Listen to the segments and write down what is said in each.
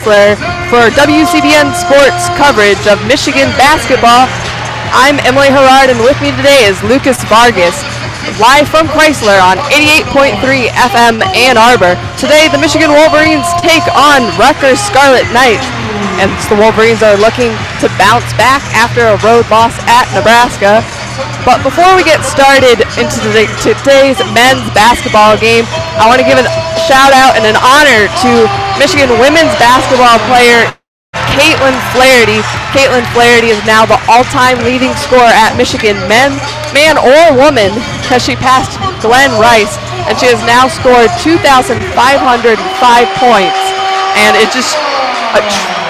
Crisler for WCBN Sports coverage of Michigan basketball. I'm Emily Herrard, and with me today is Lucas Vargas, live from Crisler on 88.3 FM Ann Arbor. Today, the Michigan Wolverines take on Rutgers Scarlet Knights, and the Wolverines are looking to bounce back after a road loss at Nebraska. But before we get started into today's men's basketball game, I want to give a shout out and an honor to Michigan women's basketball player Caitlin Flaherty. Caitlin Flaherty is now the all-time leading scorer at Michigan, man or woman, as she passed Glenn Rice, and she has now scored 2,505 points. And it's just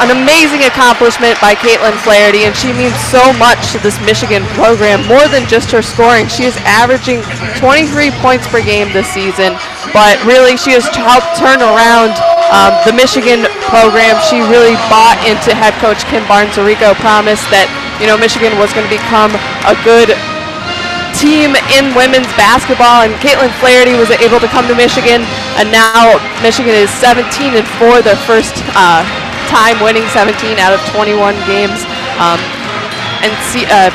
an amazing accomplishment by Caitlin Flaherty, and she means so much to this Michigan program, more than just her scoring. She is averaging 23 points per game this season, but really she has helped turn around the Michigan program. She really bought into head coach Kim Barnes-Arico promise that, you know, Michigan was going to become a good team in women's basketball, and Caitlin Flaherty was able to come to Michigan, and now Michigan is 17-4, their first time winning 17 out of 21 games in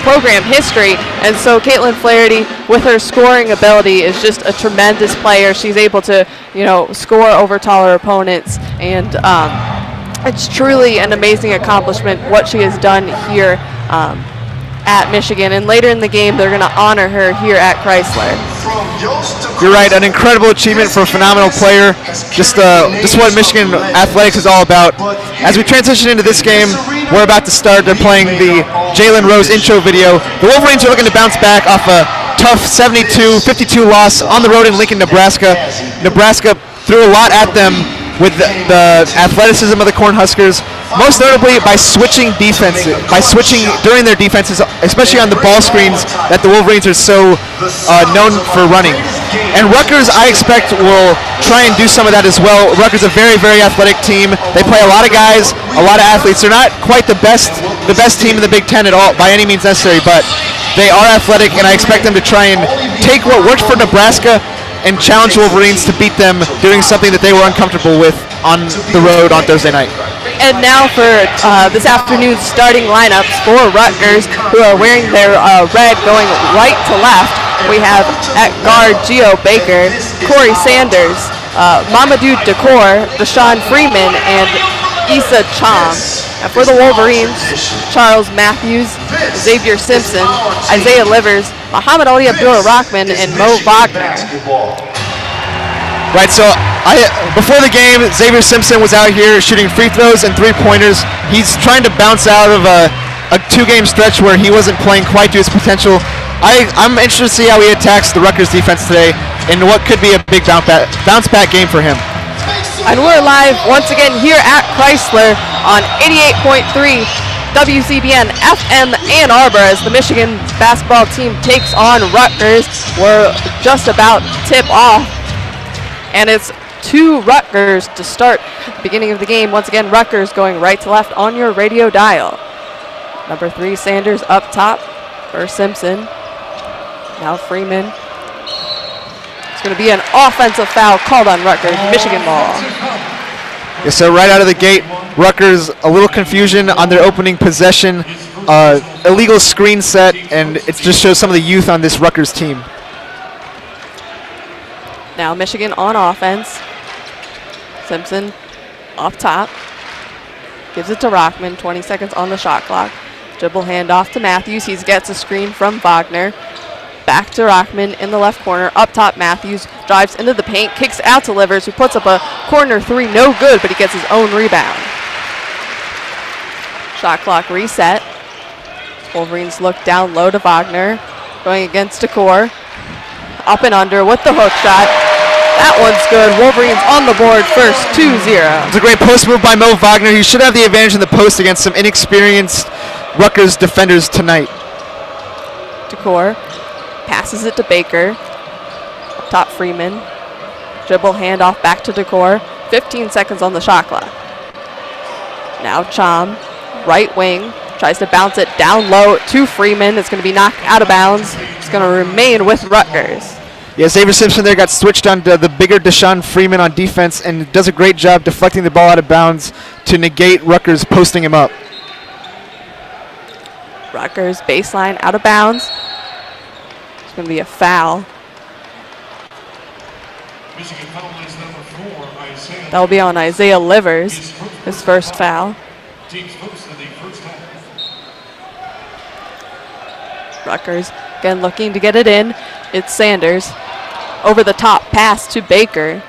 program history. And so Caitlin Flaherty, with her scoring ability, is just a tremendous player. She's able to, you know, score over taller opponents, and it's truly an amazing accomplishment what she has done here at Michigan. And later in the game, they're going to honor her here at Crisler. You're right, an incredible achievement for a phenomenal player. Just what Michigan athletics is all about. As we transition into this game, we're about to start. They're playing the Jalen Rose intro video. The Wolverines are looking to bounce back off a tough 72-52 loss on the road in Lincoln, Nebraska. Nebraska threw a lot at them with the athleticism of the Cornhuskers, most notably by switching during their defenses, especially on the ball screens that the Wolverines are so known for running. And Rutgers, I expect, will try and do some of that as well. Rutgers is a very, very athletic team. They play a lot of guys, a lot of athletes. They're not quite the best team in the Big Ten at all, by any means necessary, but they are athletic, and I expect them to try and take what worked for Nebraska and challenge Wolverines to beat them doing something that they were uncomfortable with on the road on Thursday night. And now for this afternoon's starting lineups for Rutgers, who are wearing their red going right to left. We have at guard Geo Baker, Corey Sanders, Mamadou Decor, Deshaun Freeman, and Issa Chom. And for the Wolverines, Charles Matthews, Xavier Simpson, Isaiah Livers, Muhammad Ali Abdul-Rahman, and Mo Wagner. Right, so before the game, Xavier Simpson was out here shooting free throws and three-pointers. He's trying to bounce out of a two-game stretch where he wasn't playing quite to his potential. I'm interested to see how he attacks the Rutgers defense today in what could be a big bounce-back game for him. And we're live once again here at Crisler on 88.3 WCBN FM Ann Arbor as the Michigan basketball team takes on Rutgers. We're just about to tip off, and it's to Rutgers to start the beginning of the game. Once again, Rutgers going right to left on your radio dial. Number 3, Sanders up top for Simpson. Now Freeman. It's going to be an offensive foul called on Rutgers. Michigan ball. Yeah, so right out of the gate, Rutgers, a little confusion on their opening possession. Illegal screen set, and it just shows some of the youth on this Rutgers team. Now Michigan on offense. Simpson off top. Gives it to Rockman. 20 seconds on the shot clock. Dribble handoff to Matthews. He gets a screen from Wagner. Back to Rockman in the left corner. Up top, Matthews drives into the paint, kicks out to Livers, who puts up a corner three. No good, but he gets his own rebound. Shot clock reset. Wolverines look down low to Wagner. Going against Decor. Up and under with the hook shot. That one's good. Wolverines on the board first, 2-0. It's a great post move by Mo Wagner. He should have the advantage in the post against some inexperienced Rutgers defenders tonight. Decor passes it to Baker. Up top, Freeman. Dribble handoff back to Decor. 15 seconds on the shot clock. Now Chom, right wing, tries to bounce it down low to Freeman. It's going to be knocked out of bounds. It's going to remain with Rutgers. Yeah, Xavier Simpson there got switched on to the bigger Deshaun Freeman on defense and does a great job deflecting the ball out of bounds to negate Rutgers posting him up. Rutgers baseline out of bounds. It's going to be a foul. That'll be on Isaiah Livers, his first foul. Rutgers again looking to get it in. It's Sanders. Over the top pass to Baker.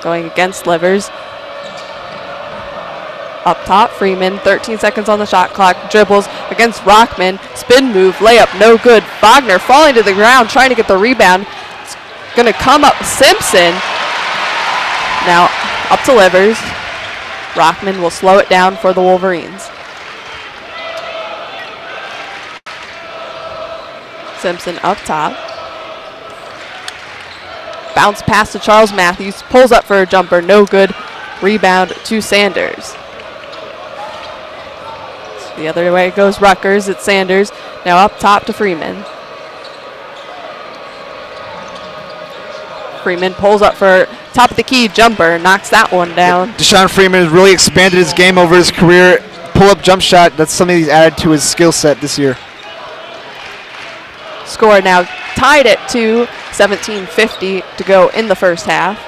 Going against Livers. Up top, Freeman, 13 seconds on the shot clock, dribbles against Rockman, spin move, layup, no good. Wagner falling to the ground, trying to get the rebound. It's gonna come up Simpson. Now up to Livers. Rockman will slow it down for the Wolverines. Simpson up top. Bounce pass to Charles Matthews, pulls up for a jumper, no good. Rebound to Sanders. The other way goes Rutgers. It's Sanders. Now up top to Freeman. Freeman pulls up for top of the key jumper. Knocks that one down. Deshaun Freeman has really expanded his game over his career. Pull-up jump shot, that's something he's added to his skill set this year. Score now tied at 2. 17:50 to go in the first half.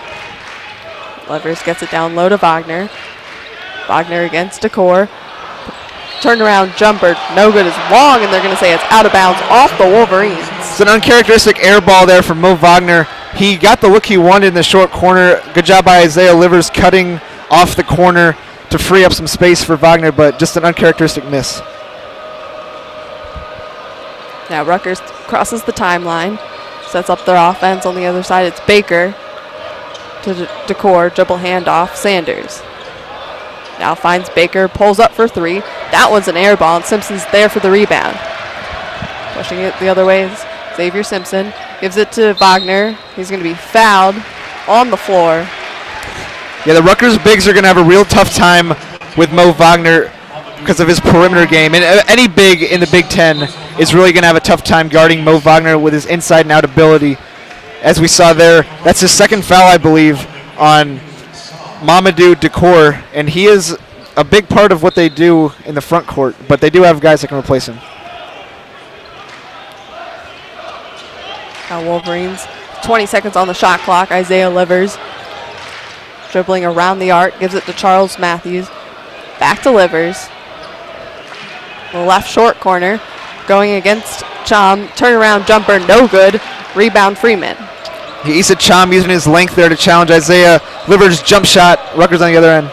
Livers gets it down low to Wagner. Wagner against Decor. Turnaround jumper, no good, is long, and they're going to say it's out of bounds off the Wolverines. It's an uncharacteristic air ball there from Mo Wagner. He got the look he wanted in the short corner. Good job by Isaiah Livers cutting off the corner to free up some space for Wagner, but just an uncharacteristic miss. Now Rutgers crosses the timeline, sets up their offense on the other side. It's Baker to Decor, dribble handoff, Sanders. Now finds Baker, pulls up for 3. That one's an air ball, and Simpson's there for the rebound. Pushing it the other way is Xavier Simpson. Gives it to Wagner. He's going to be fouled on the floor. Yeah, the Rutgers bigs are going to have a real tough time with Mo Wagner because of his perimeter game. And any big in the Big Ten is really going to have a tough time guarding Mo Wagner with his inside and out ability. As we saw there, that's his second foul, I believe, on Mamadou Decor, and he is a big part of what they do in the front court, but they do have guys that can replace him. Now Wolverines, 20 seconds on the shot clock. Isaiah Livers dribbling around the arc, gives it to Charles Matthews. Back to Livers. The left short corner, going against Chom. Turnaround jumper, no good. Rebound Freeman. Issa Chom using his length there to challenge Isaiah Livers' jump shot. Rutgers on the other end.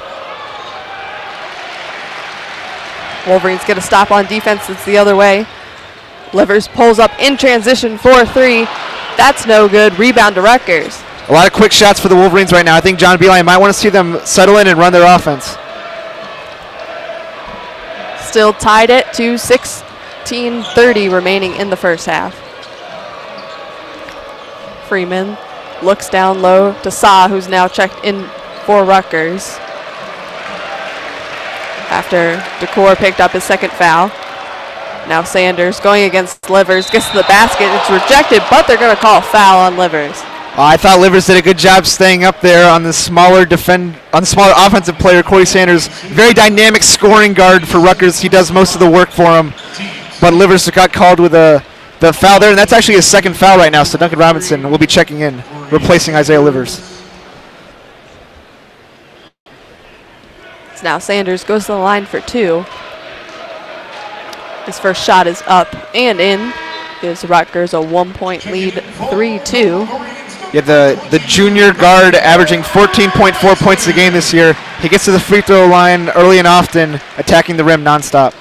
Wolverines get a stop on defense. It's the other way. Livers pulls up in transition for 3. That's no good. Rebound to Rutgers. A lot of quick shots for the Wolverines right now. I think John Beeline might want to see them settle in and run their offense. Still tied it to 16:30 remaining in the first half. Freeman looks down low to Sa, who's now checked in for Rutgers. After Decor picked up his second foul. Now Sanders going against Livers, gets to the basket. It's rejected, but they're going to call a foul on Livers. I thought Livers did a good job staying up there on the smaller offensive player, Corey Sanders. Very dynamic scoring guard for Rutgers. He does most of the work for him. But Livers got called with the foul there, and that's actually his second foul right now, so Duncan Robinson will be checking in, replacing Isaiah Livers. So now Sanders goes to the line for 2. His first shot is up and in. Gives Rutgers a 1-point lead, 3-2. Yeah, the junior guard averaging 14.4 points a game this year. He gets to the free throw line early and often, attacking the rim nonstop.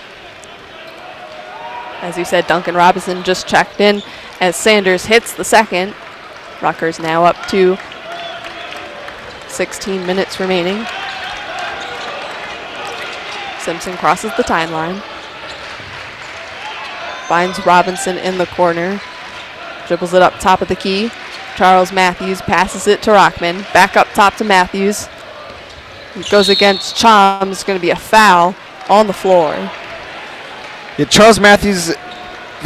As you said, Duncan Robinson just checked in as Sanders hits the second. Rutgers now up to 16 minutes remaining. Simpson crosses the timeline. Finds Robinson in the corner. Dribbles it up top of the key. Charles Matthews passes it to Rockman. Back up top to Matthews. He goes against Chom. It's going to be a foul on the floor. Yeah, Charles Matthews,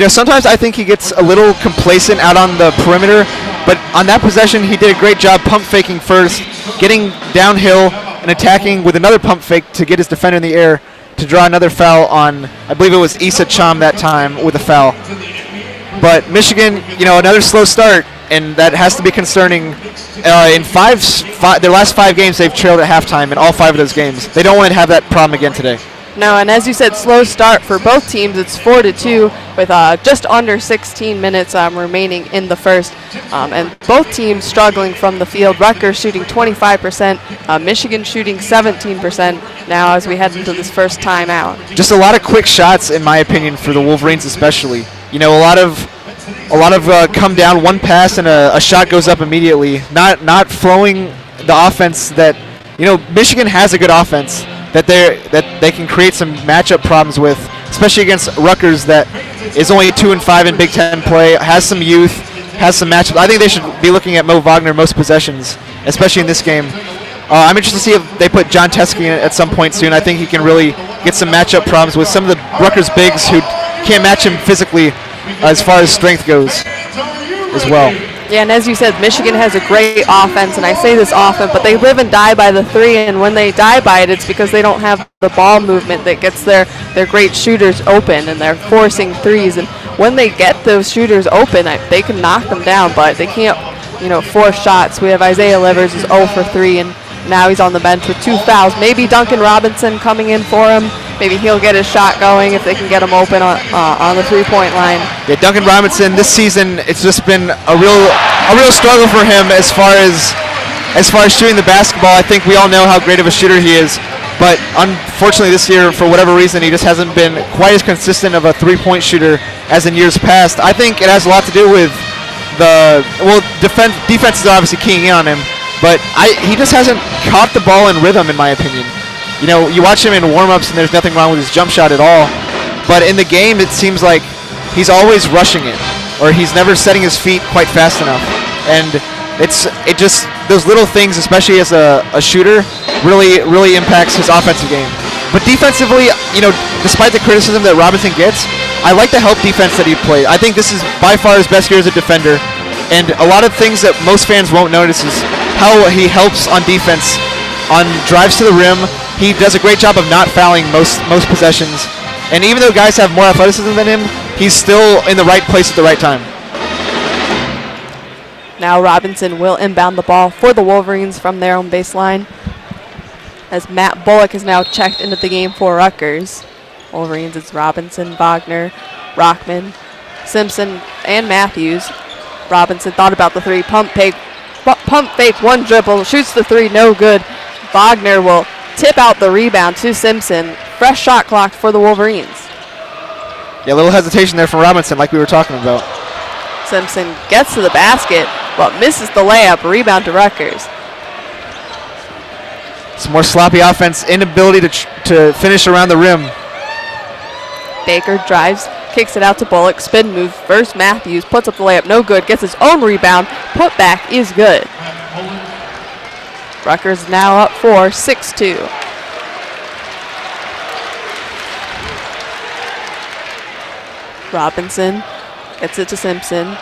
sometimes I think he gets a little complacent out on the perimeter, but on that possession he did a great job pump faking first, getting downhill, and attacking with another pump fake to get his defender in the air to draw another foul on, I believe it was Issa Cham that time with a foul. But Michigan, another slow start, and that has to be concerning. In their last 5 games, they've trailed at halftime in all 5 of those games. They don't want to have that problem again today. No, and as you said, slow start for both teams. It's 4-2 with just under 16 minutes remaining in the first. And both teams struggling from the field. Rutgers shooting 25%, Michigan shooting 17% now as we head into this first timeout. Just a lot of quick shots, in my opinion, for the Wolverines especially. A lot of come down, one pass, and a shot goes up immediately. Not flowing the offense that, Michigan has a good offense that they can create some matchup problems with, especially against Rutgers that is only 2-5 in Big Ten play, has some youth, has some matchups. I think they should be looking at Mo Wagner most possessions, especially in this game. I'm interested to see if they put John Teske in at some point soon. I think he can really get some matchup problems with some of the Rutgers bigs who can't match him physically as far as strength goes as well. Yeah, and as you said, Michigan has a great offense, and I say this often, but they live and die by the 3, and when they die by it, it's because they don't have the ball movement that gets their great shooters open, and they're forcing threes. And when they get those shooters open, they can knock them down, but they can't, force shots. We have Isaiah Livers is 0 for 3, and now he's on the bench with 2 fouls. Maybe Duncan Robinson coming in for him. Maybe he'll get his shot going if they can get him open on the 3-point line. Yeah, Duncan Robinson this season, it's just been a real struggle for him as far as shooting the basketball. I think we all know how great of a shooter he is, but unfortunately this year, for whatever reason, he just hasn't been quite as consistent of a 3-point shooter as in years past. I think it has a lot to do with defense is obviously keying in on him, but he just hasn't caught the ball in rhythm, in my opinion. You watch him in warm-ups, and there's nothing wrong with his jump shot at all. But in the game, it seems like he's always rushing it, or he's never setting his feet quite fast enough. And it just those little things, especially as a shooter, really impacts his offensive game. But defensively, despite the criticism that Robinson gets, I like the help defense that he played. I think this is by far his best year as a defender. And a lot of things that most fans won't notice is how he helps on defense, on drives to the rim. He does a great job of not fouling most possessions. And even though guys have more athleticism than him, he's still in the right place at the right time. Now Robinson will inbound the ball for the Wolverines from their own baseline, as Matt Bullock is now checked into the game for Rutgers. Wolverines, it's Robinson, Wagner, Rockman, Simpson, and Matthews. Robinson thought about the 3, pump fake, one dribble, shoots the 3, no good. Wagner will tip out the rebound to Simpson. Fresh shot clock for the Wolverines. Yeah, a little hesitation there from Robinson, like we were talking about. Simpson gets to the basket, but misses the layup. Rebound to Rutgers. Some more sloppy offense, inability to finish around the rim. Baker drives, kicks it out to Bullock, spin move, first Matthews, puts up the layup, no good, gets his own rebound, put back is good. Rutgers now up 4, 6-2. Robinson gets it to Simpson.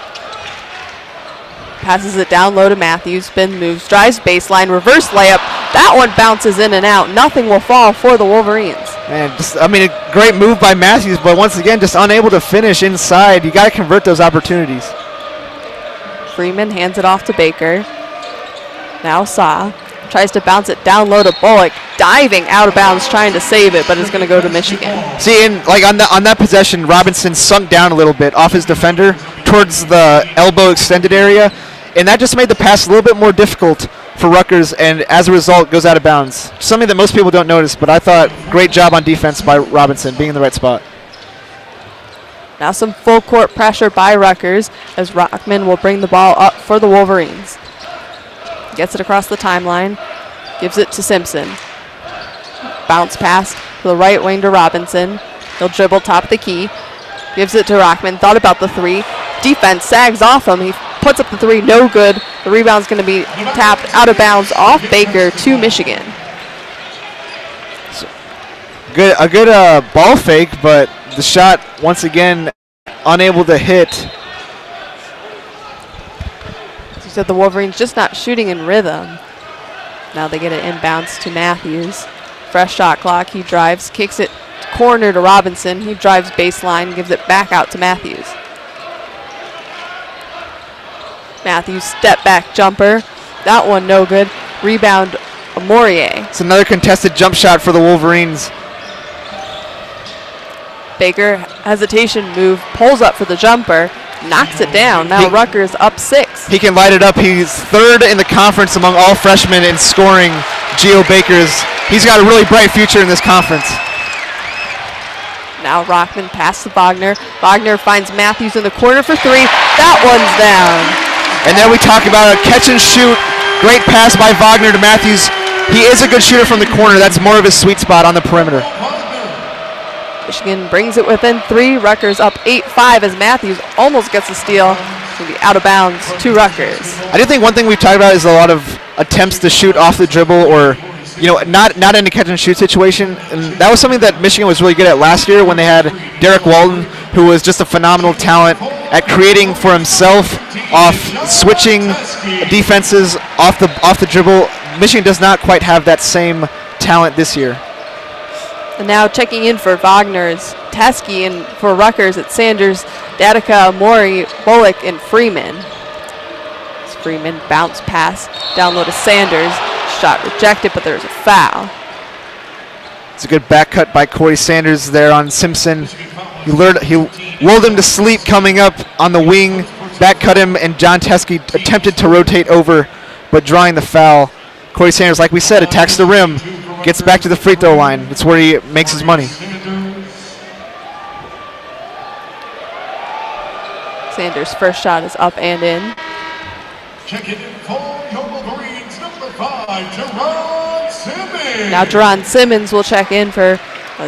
Passes it down low to Matthews, spin moves, drives baseline, reverse layup. That one bounces in and out. Nothing will fall for the Wolverines. Man, a great move by Matthews, but once again, just unable to finish inside. You got to convert those opportunities. Freeman hands it off to Baker. Now Sa tries to bounce it down low to Bullock, diving out of bounds, trying to save it, but it's going to go to Michigan. See, on that possession, Robinson sunk down a little bit off his defender towards the elbow extended area, and that just made the pass a little bit more difficult for Rutgers, and as a result, goes out of bounds. Something that most people don't notice, but I thought great job on defense by Robinson, being in the right spot. Now some full court pressure by Rutgers as Rockman will bring the ball up for the Wolverines. Gets it across the timeline, gives it to Simpson. Bounce pass to the right wing to Robinson. He'll dribble top of the key, gives it to Rockman, thought about the 3. Defense sags off him, he puts up the 3, no good. The rebound's going to be tapped out of bounds off Baker to Michigan. So, a good ball fake, but the shot, once again, unable to hit. As you said, the Wolverines just not shooting in rhythm. Now they get it inbounds to Matthews. Fresh shot clock. He drives, kicks it corner to Robinson. He drives baseline, gives it back out to Matthews. Matthews step back jumper. That one no good. Rebound Amorier. It's another contested jump shot for the Wolverines. Baker, hesitation move, pulls up for the jumper, knocks it down. Now Rutgers up 6. He can light it up. He's third in the conference among all freshmen in scoring. Geo Baker's. He's got a really bright future in this conference. Now Rockman pass to Wagner. Wagner finds Matthews in the corner for 3. That one's down. And then we talk about a catch and shoot. Great pass by Wagner to Matthews. He is a good shooter from the corner. That's more of his sweet spot on the perimeter. Michigan brings it within 3. Rutgers up 8-5 as Matthews almost gets a steal. It's going to be out of bounds to Rutgers. I do think one thing we've talked about is a lot of attempts to shoot off the dribble, or not in a catch and shoot situation. And that was something that Michigan was really good at last year when they had Derek Walton, who was just a phenomenal talent at creating for himself off switching defenses off the dribble. Michigan does not quite have that same talent this year. And now checking in for Wagner is Teskey, and for Rutgers it's Sanders, Datica, Mori, Bullock, and Freeman. It's Freeman bounce pass down low to Sanders. Shot rejected, but there's a foul. It's a good back cut by Corey Sanders there on Simpson. He lulled him to sleep coming up on the wing, back cut him, and John Teskey attempted to rotate over, but drawing the foul. Corey Sanders, like we said, attacks the rim, gets back to the free throw line. That's where he makes his money. Sanders' first shot is up and in. Check it in for your Wolverines, number 5, Jerron Simmons. Now Jerron Simmons will check in for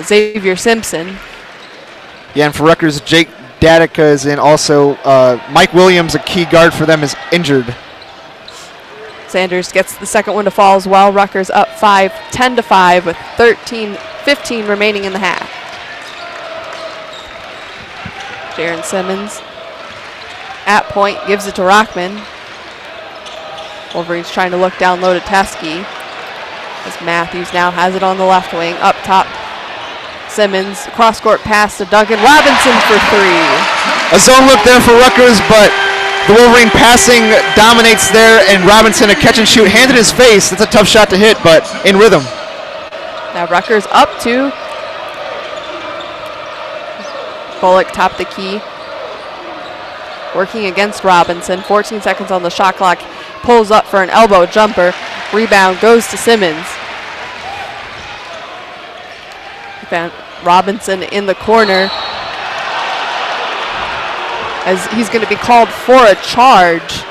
Xavier Simpson. Yeah, and for Rutgers, Jake Datica is in also. Mike Williams, a key guard for them, is injured. Sanders gets the second one to fall as well. Rutgers up 10-5 with 13-15 remaining in the half. Jaron Simmons at point, gives it to Rockman. Wolverines trying to look down low to Teskey. As Matthews now has it on the left wing. Up top, Simmons, cross-court pass to Duncan Robinson for 3. A zone look there for Rutgers, but the Wolverine passing dominates there, and Robinson a catch and shoot, hand in his face. That's a tough shot to hit, but in rhythm. Now Rutgers up 2. Bullock top the key. Working against Robinson. 14 seconds on the shot clock. Pulls up for an elbow jumper. Rebound goes to Simmons. Found Robinson in the corner, as he's going to be called for a charge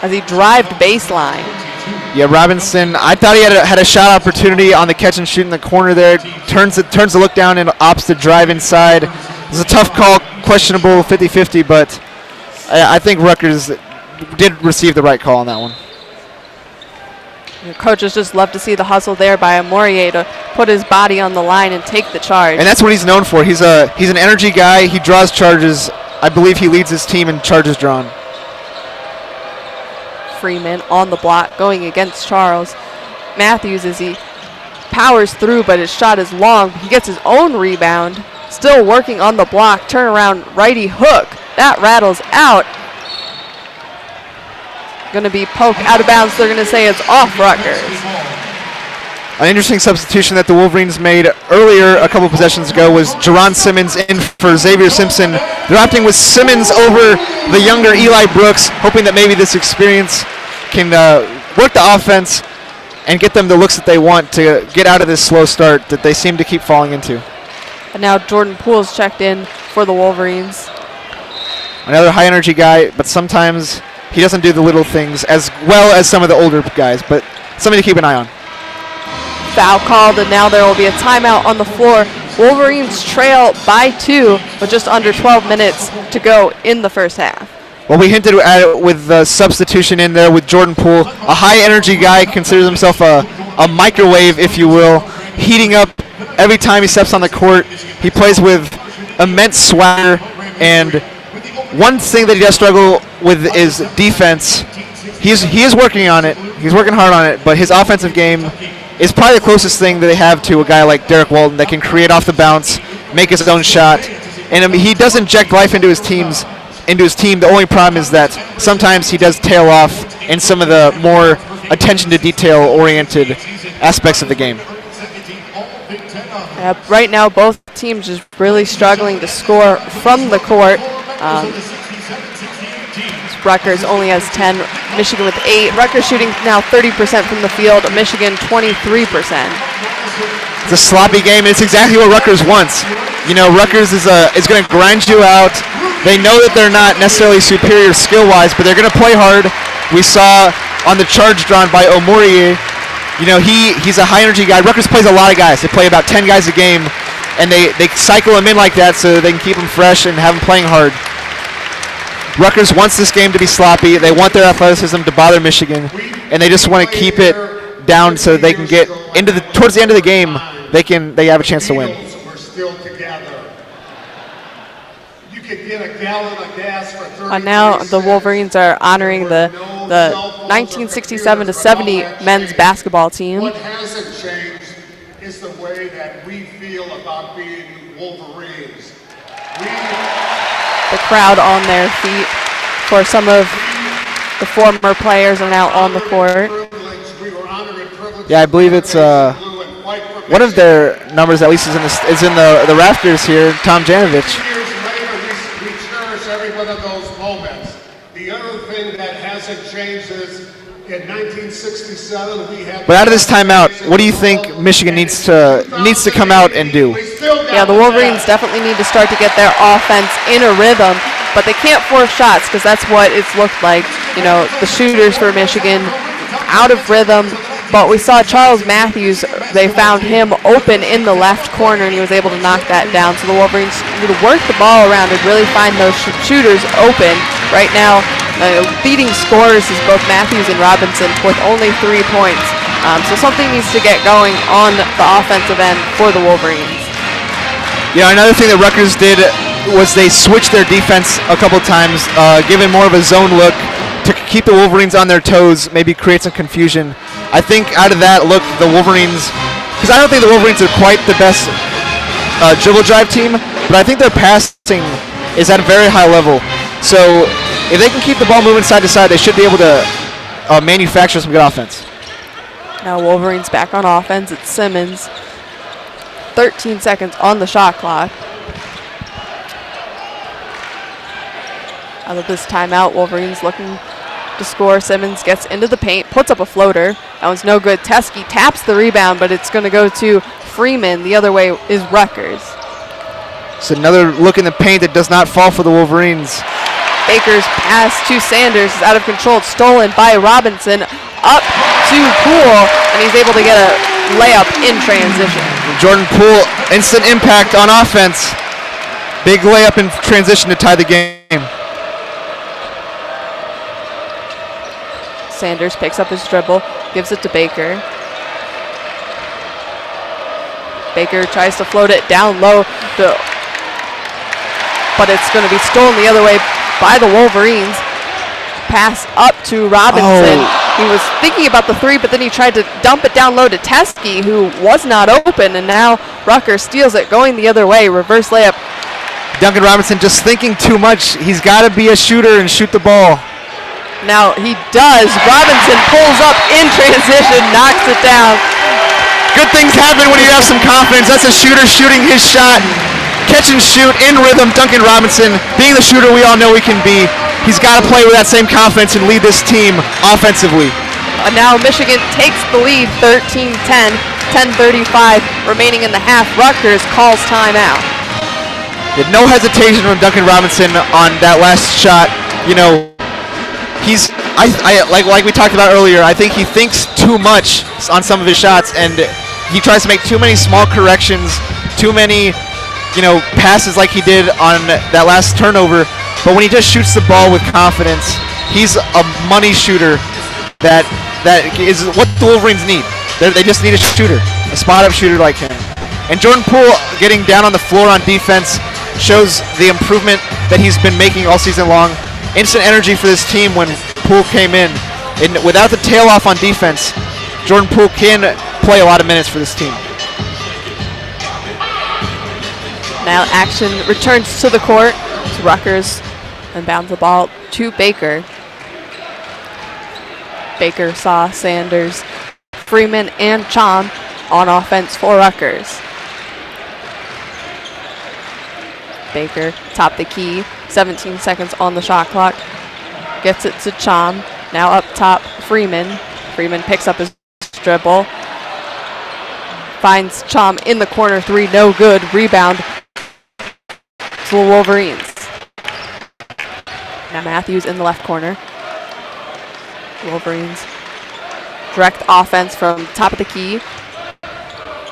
as he drived baseline. Yeah, Robinson, I thought he had a shot opportunity on the catch and shoot in the corner there. Turns the look down and opts to drive inside. It was a tough call, questionable 50-50, but I think Rutgers did receive the right call on that one. The coaches just love to see the hustle there by Amorier to put his body on the line and take the charge. And that's what he's known for. He's an energy guy. He draws charges. I believe he leads his team in charges drawn. Freeman on the block going against Charles. Matthews, as he powers through, but his shot is long. He gets his own rebound. Still working on the block. Turnaround righty hook. That rattles out. Going to be poked out of bounds. They're going to say it's off Rutgers. An interesting substitution that the Wolverines made earlier, a couple possessions ago, was Jerron Simmons in for Xavier Simpson. They're opting with Simmons over the younger Eli Brooks, hoping that maybe this experience can work the offense and get them the looks that they want to get out of this slow start that they seem to keep falling into. And now Jordan Poole's checked in for the Wolverines. Another high-energy guy, but sometimes he doesn't do the little things as well as some of the older guys, but something to keep an eye on. Foul called, and now there will be a timeout on the floor. Wolverines trail by 2 with just under 12 minutes to go in the first half. Well, we hinted at it with the substitution in there with Jordan Poole, a high-energy guy, considers himself a microwave, if you will, heating up every time he steps on the court. He plays with immense swagger, and one thing that he does struggle with is defense. He is working on it, He's working hard on it, but his offensive game is probably the closest thing that they have to a guy like Derek Walton that can create off the bounce, make his own shot, and I mean, he does inject life into his team. The only problem is that sometimes he does tail off in some of the more attention to detail oriented aspects of the game. Right now, both teams just really struggling to score from the court. Rutgers only has 10, Michigan with 8. Rutgers shooting now 30% from the field, Michigan 23%. It's a sloppy game, and it's exactly what Rutgers wants. You know, Rutgers is going to grind you out. They know that they're not necessarily superior skill-wise, but they're going to play hard. We saw on the charge drawn by Omorier, you know, he's a high-energy guy. Rutgers plays a lot of guys. They play about 10 guys a game, and they cycle them in like that so they can keep them fresh and have them playing hard. Rutgers wants this game to be sloppy. They want their athleticism to bother Michigan, and they just want to keep it down so they can get into towards the end of the game. They have a chance to win. We're still together. You could get a gallon of gas for 30 Now the Wolverines are honoring the 1967-70 men's basketball team. What hasn't changed is the way that we feel about being Wolverines. The crowd on their feet for some of the former players are now on the court. Yeah, I believe it's one of their numbers at least is in the rafters here. Tom Janovich. Years later, we cherish every one of those moments. The other thing that hasn't changed is in 1967 we had. But out of this timeout, what do you think Michigan needs to come out and do? Yeah, the Wolverines definitely need to start to get their offense in a rhythm, but they can't force shots because that's what it's looked like. You know, the shooters for Michigan out of rhythm, but we saw Charles Matthews, they found him open in the left corner and he was able to knock that down. So the Wolverines need to work the ball around and really find those shooters open. Right now, leading scorers is both Matthews and Robinson with only 3 points. So something needs to get going on the offensive end for the Wolverines. Yeah, another thing that Rutgers did was they switched their defense a couple times, giving more of a zone look to keep the Wolverines on their toes, maybe create some confusion. I think out of that look, the Wolverines, because I don't think the Wolverines are quite the best dribble drive team, but I think their passing is at a very high level. So if they can keep the ball moving side to side, they should be able to manufacture some good offense. Now Wolverines back on offense. It's Simmons. 13 seconds on the shot clock. Out of this timeout, Wolverines looking to score. Simmons gets into the paint, puts up a floater. That one's no good. Teskey taps the rebound, but it's going to go to Freeman. The other way is Rutgers. It's another look in the paint that does not fall for the Wolverines. Baker's pass to Sanders is out of control. It's stolen by Robinson. Up to Poole, and he's able to get a layup in transition. Jordan Poole, instant impact on offense. Big layup in transition to tie the game. Sanders picks up his dribble, gives it to Baker. Baker tries to float it down low, but it's going to be stolen the other way by the Wolverines. Pass up to Robinson. Oh. He was thinking about the three, but then he tried to dump it down low to Teskey, who was not open, and now Rutgers steals it, going the other way. Reverse layup. Duncan Robinson just thinking too much. He's got to be a shooter and shoot the ball. Now he does. Robinson pulls up in transition, knocks it down. Good things happen when you have some confidence. That's a shooter shooting his shot. Catch and shoot in rhythm. Duncan Robinson, being the shooter we all know he can be. He's got to play with that same confidence and lead this team offensively. And now Michigan takes the lead, 13-10, 10:35 remaining in the half. Rutgers calls timeout. Did no hesitation from Duncan Robinson on that last shot. You know, he's like we talked about earlier. I think he thinks too much on some of his shots, and he tries to make too many small corrections, too many, you know, passes like he did on that last turnover. But when he just shoots the ball with confidence, he's a money shooter. That is what the Wolverines need. They just need a shooter, a spot-up shooter like him. And Jordan Poole getting down on the floor on defense shows the improvement that he's been making all season long. Instant energy for this team when Poole came in. And without the tail off on defense, Jordan Poole can play a lot of minutes for this team. Now action returns to the court. To Rutgers and bounds the ball to Baker. Baker saw Sanders, Freeman, and Chom on offense for Rutgers. Baker, top the key, 17 seconds on the shot clock. Gets it to Chom. Now up top, Freeman. Freeman picks up his dribble. Finds Chom in the corner, three, no good. Rebound to the Wolverines. Now Matthews in the left corner. Wolverines direct offense from top of the key.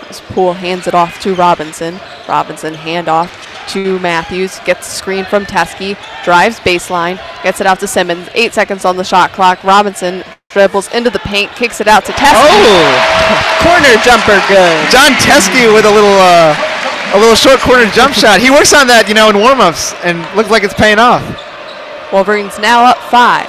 This Poole hands it off to Robinson. Robinson handoff to Matthews. Gets the screen from Teskey. Drives baseline. Gets it out to Simmons. 8 seconds on the shot clock. Robinson dribbles into the paint. Kicks it out to Teskey. Oh! Corner jumper good. John Teskey with a little short corner jump shot. He works on that, you know, in warm-ups, and looks like it's paying off. Wolverines now up 5.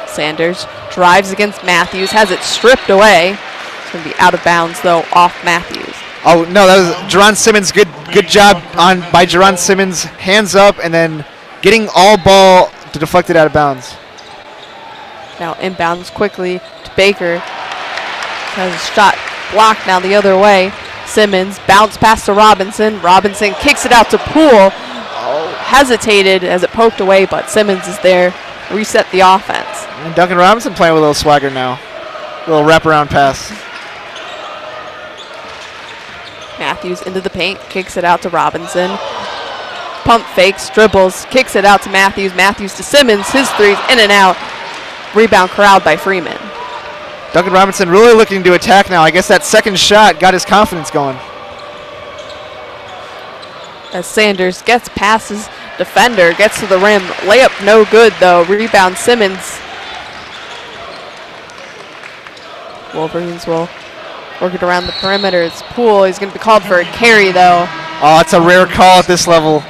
Sanders drives against Matthews, has it stripped away. It's going to be out of bounds, though, off Matthews. Oh, no, that was Jerron Simmons. Good job by Jerron Simmons. Hands up and then getting all ball to deflect it out of bounds. Now inbounds quickly to Baker. Has a shot blocked now the other way. Simmons bounce pass to Robinson. Robinson kicks it out to Poole. Hesitated as it poked away, but Simmons is there. Reset the offense. And Duncan Robinson playing with a little swagger now. A little wraparound pass. Matthews into the paint, kicks it out to Robinson. Pump fakes, dribbles, kicks it out to Matthews. Matthews to Simmons, his threes in and out. Rebound corralled by Freeman. Duncan Robinson really looking to attack now. I guess that second shot got his confidence going. As Sanders gets past his defender, gets to the rim. Layup no good though. Rebound Simmons. Wolverines will work it around the perimeter. It's Poole. He's going to be called for a carry though. Oh, it's a rare call at this level.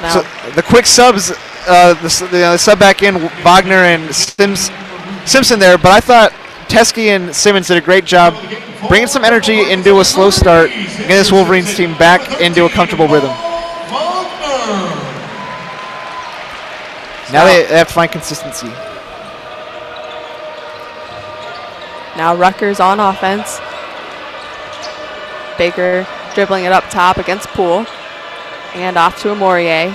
Now, so the quick subs, the sub back in Wagner and Simpson there, but I thought Teskey and Simmons did a great job bringing some energy into a slow start, getting this Wolverines team back into a comfortable rhythm. Now they have to find consistency. Now Rutgers on offense. Baker dribbling it up top against Poole. And off to Amorier.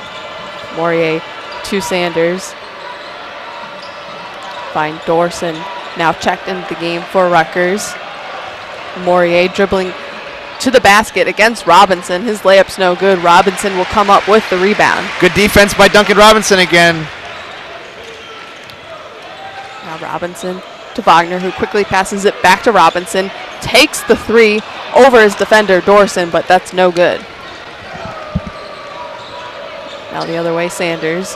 Amorier to Sanders. Find Dorson. Now checked into the game for Rutgers. Amorier dribbling to the basket against Robinson. His layup's no good. Robinson will come up with the rebound. Good defense by Duncan Robinson again. Now Robinson to Wagner, who quickly passes it back to Robinson. Takes the three over his defender, Dorson, but that's no good. Now the other way, Sanders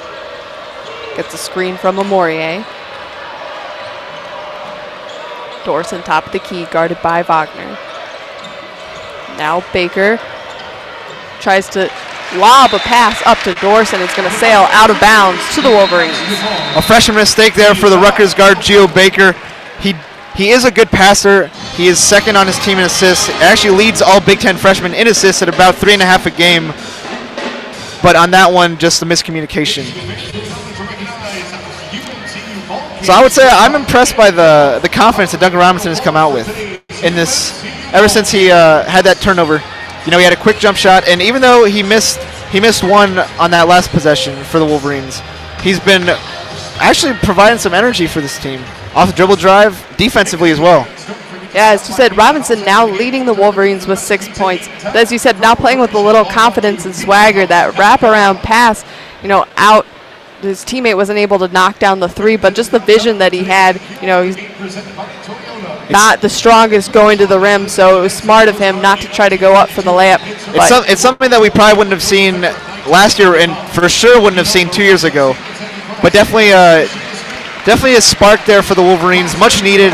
gets a screen from Amorier. Dorson top of the key, guarded by Wagner. Now Baker tries to lob a pass up to Dorson. It's going to sail out of bounds to the Wolverines. A freshman mistake there for the Rutgers guard, Gio Baker. He is a good passer. He is second on his team in assists. Actually leads all Big Ten freshmen in assists at about 3.5 a game. But on that one, just a miscommunication. So I would say I'm impressed by the confidence that Duncan Robinson has come out with in this. Ever since he had that turnover, you know, he had a quick jump shot, and even though he missed one on that last possession for the Wolverines, he's been actually providing some energy for this team off the dribble drive, defensively as well. Yeah, as you said, Robinson now leading the Wolverines with 6 points. But as you said, now playing with a little confidence and swagger. That wraparound pass, you know, out. His teammate wasn't able to knock down the three, but just the vision that he had, you know, he's not the strongest going to the rim, so it was smart of him not to try to go up for the layup. It's something that we probably wouldn't have seen last year, and for sure wouldn't have seen 2 years ago. But definitely a spark there for the Wolverines, much needed.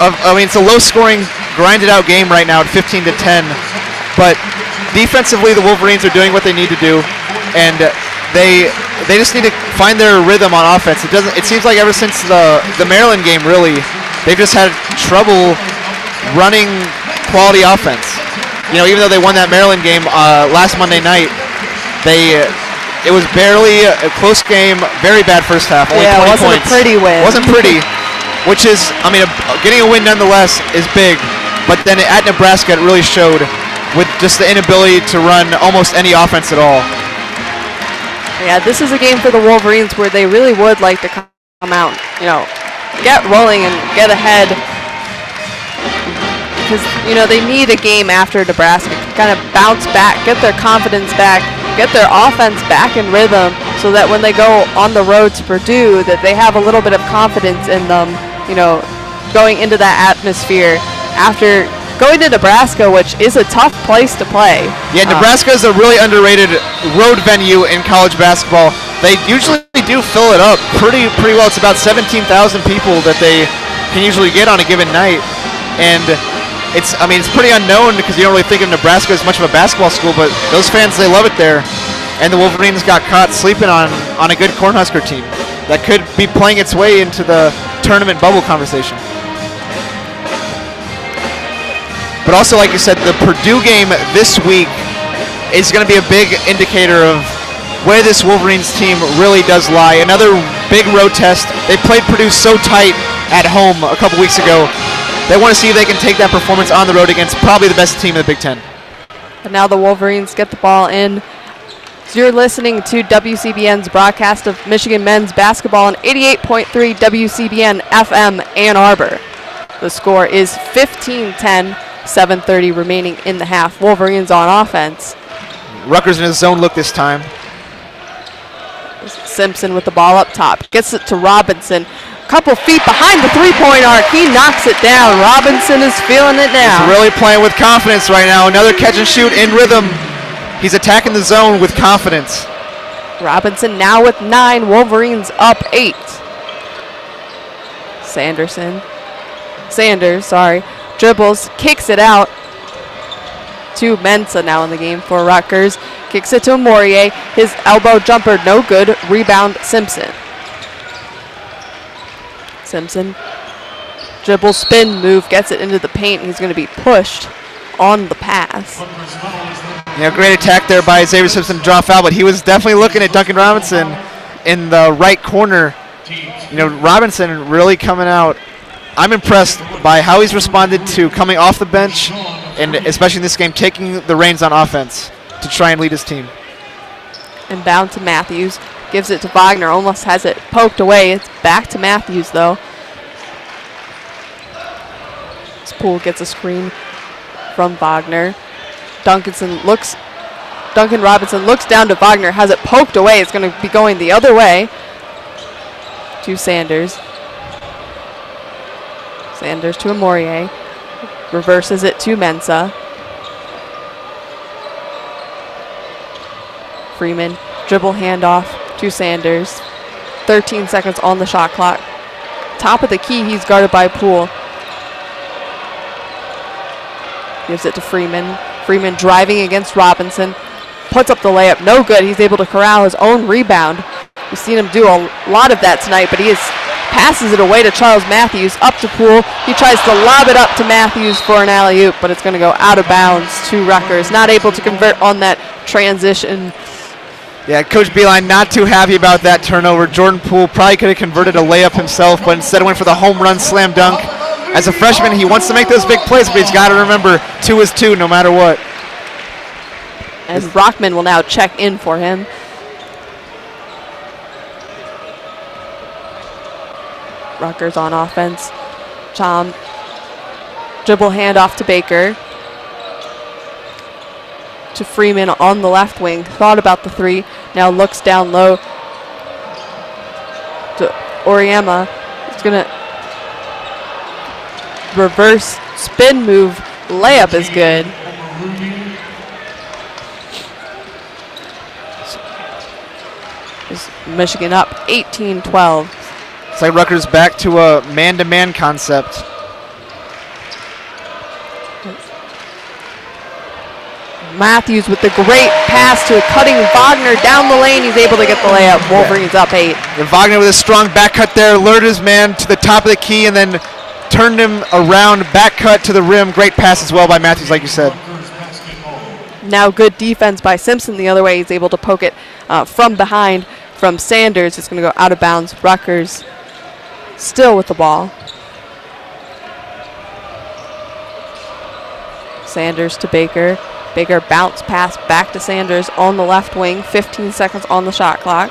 I mean, it's a low-scoring, grinded-out game right now at 15-10, but defensively, the Wolverines are doing what they need to do, and they just need to find their rhythm on offense. It seems like ever since the Maryland game, really, they've just had trouble running quality offense. Even though they won that Maryland game last Monday night, it was barely a close game, very bad first half, only 20 it wasn't points. a pretty win. Wasn't pretty, which is, getting a win nonetheless is big, but then at Nebraska it really showed with just the inability to run almost any offense at all. Yeah, this is a game for the Wolverines where they really would like to come out, get rolling and get ahead. Because, they need a game after Nebraska to kind of bounce back, get their confidence back, get their offense back in rhythm so that when they go on the road to Purdue that they have a little bit of confidence in them, going into that atmosphere after going to Nebraska, which is a tough place to play. Yeah, Nebraska is a really underrated road venue in college basketball. They usually do fill it up pretty well. It's about 17,000 people that they can usually get on a given night. And it's pretty unknown because you don't really think of Nebraska as much of a basketball school, but those fans, they love it there. And the Wolverines got caught sleeping on a good Cornhusker team that could be playing its way into the tournament bubble conversation. But also, like you said, the Purdue game this week is going to be a big indicator of where this Wolverines team really does lie. Another big road test. They played Purdue so tight at home a couple weeks ago. They want to see if they can take that performance on the road against probably the best team in the Big Ten. But now the Wolverines get the ball in. So you're listening to WCBN's broadcast of Michigan men's basketball on 88.3 WCBN FM Ann Arbor. The score is 15-10, 7:30 remaining in the half. Wolverines on offense. Rutgers in his zone look this time. Simpson with the ball up top. Gets it to Robinson. Couple feet behind the three-point arc. He knocks it down. Robinson is feeling it now. He's really playing with confidence right now. Another catch and shoot in rhythm. He's attacking the zone with confidence. Robinson now with 9. Wolverines up 8. Sanders, dribbles, kicks it out to Mensah now in the game for Rutgers. Kicks it to Morier. His elbow jumper, no good. Rebound, Simpson. Dribble, spin move, gets it into the paint. He's going to be pushed on the pass. Great attack there by Xavier Simpson to draw foul, but he was definitely looking at Duncan Robinson in the right corner. Robinson really coming out. I'm impressed by how he's responded to coming off the bench, and especially in this game, taking the reins on offense to try and lead his team. And bound to Matthews. Gives it to Wagner, almost has it poked away. It's back to Matthews, though. Spool gets a screen from Wagner. Duncan Robinson looks down to Wagner, has it poked away. It's going to be going the other way to Sanders. Sanders to Morier. Reverses it to Mensah. Freeman, dribble handoff to Sanders. 13 seconds on the shot clock. Top of the key, he's guarded by Poole. Gives it to Freeman. Freeman driving against Robinson. Puts up the layup, no good. He's able to corral his own rebound. We've seen him do a lot of that tonight, but passes it away to Charles Matthews, up to Poole. He tries to lob it up to Matthews for an alley-oop, but it's going to go out of bounds to Rutgers. Not able to convert on that transition. Yeah, Coach Beeline not too happy about that turnover. Jordan Poole probably could have converted a layup himself, but instead went for the home run slam dunk. As a freshman, he wants to make those big plays, but he's got to remember 2 is 2 no matter what. And Rockman will now check in for him. Rutgers on offense. Chom, dribble handoff to Baker. To Freeman on the left wing. Thought about the 3. Now looks down low to Oriema. He's going to reverse spin move. Layup is good. Is Michigan up 18-12. It's like Rutgers back to a man-to-man concept. Matthews with the great pass to cutting Wagner down the lane. He's able to get the layup. Wolverines up 8. And Wagner with a strong back cut there, lured his man to the top of the key and then turned him around, back cut to the rim. Great pass as well by Matthews, like you said. Now good defense by Simpson the other way. He's able to poke it from behind from Sanders. It's going to go out of bounds. Rutgers still with the ball. Sanders to Baker. Baker bounce pass back to Sanders on the left wing. 15 seconds on the shot clock.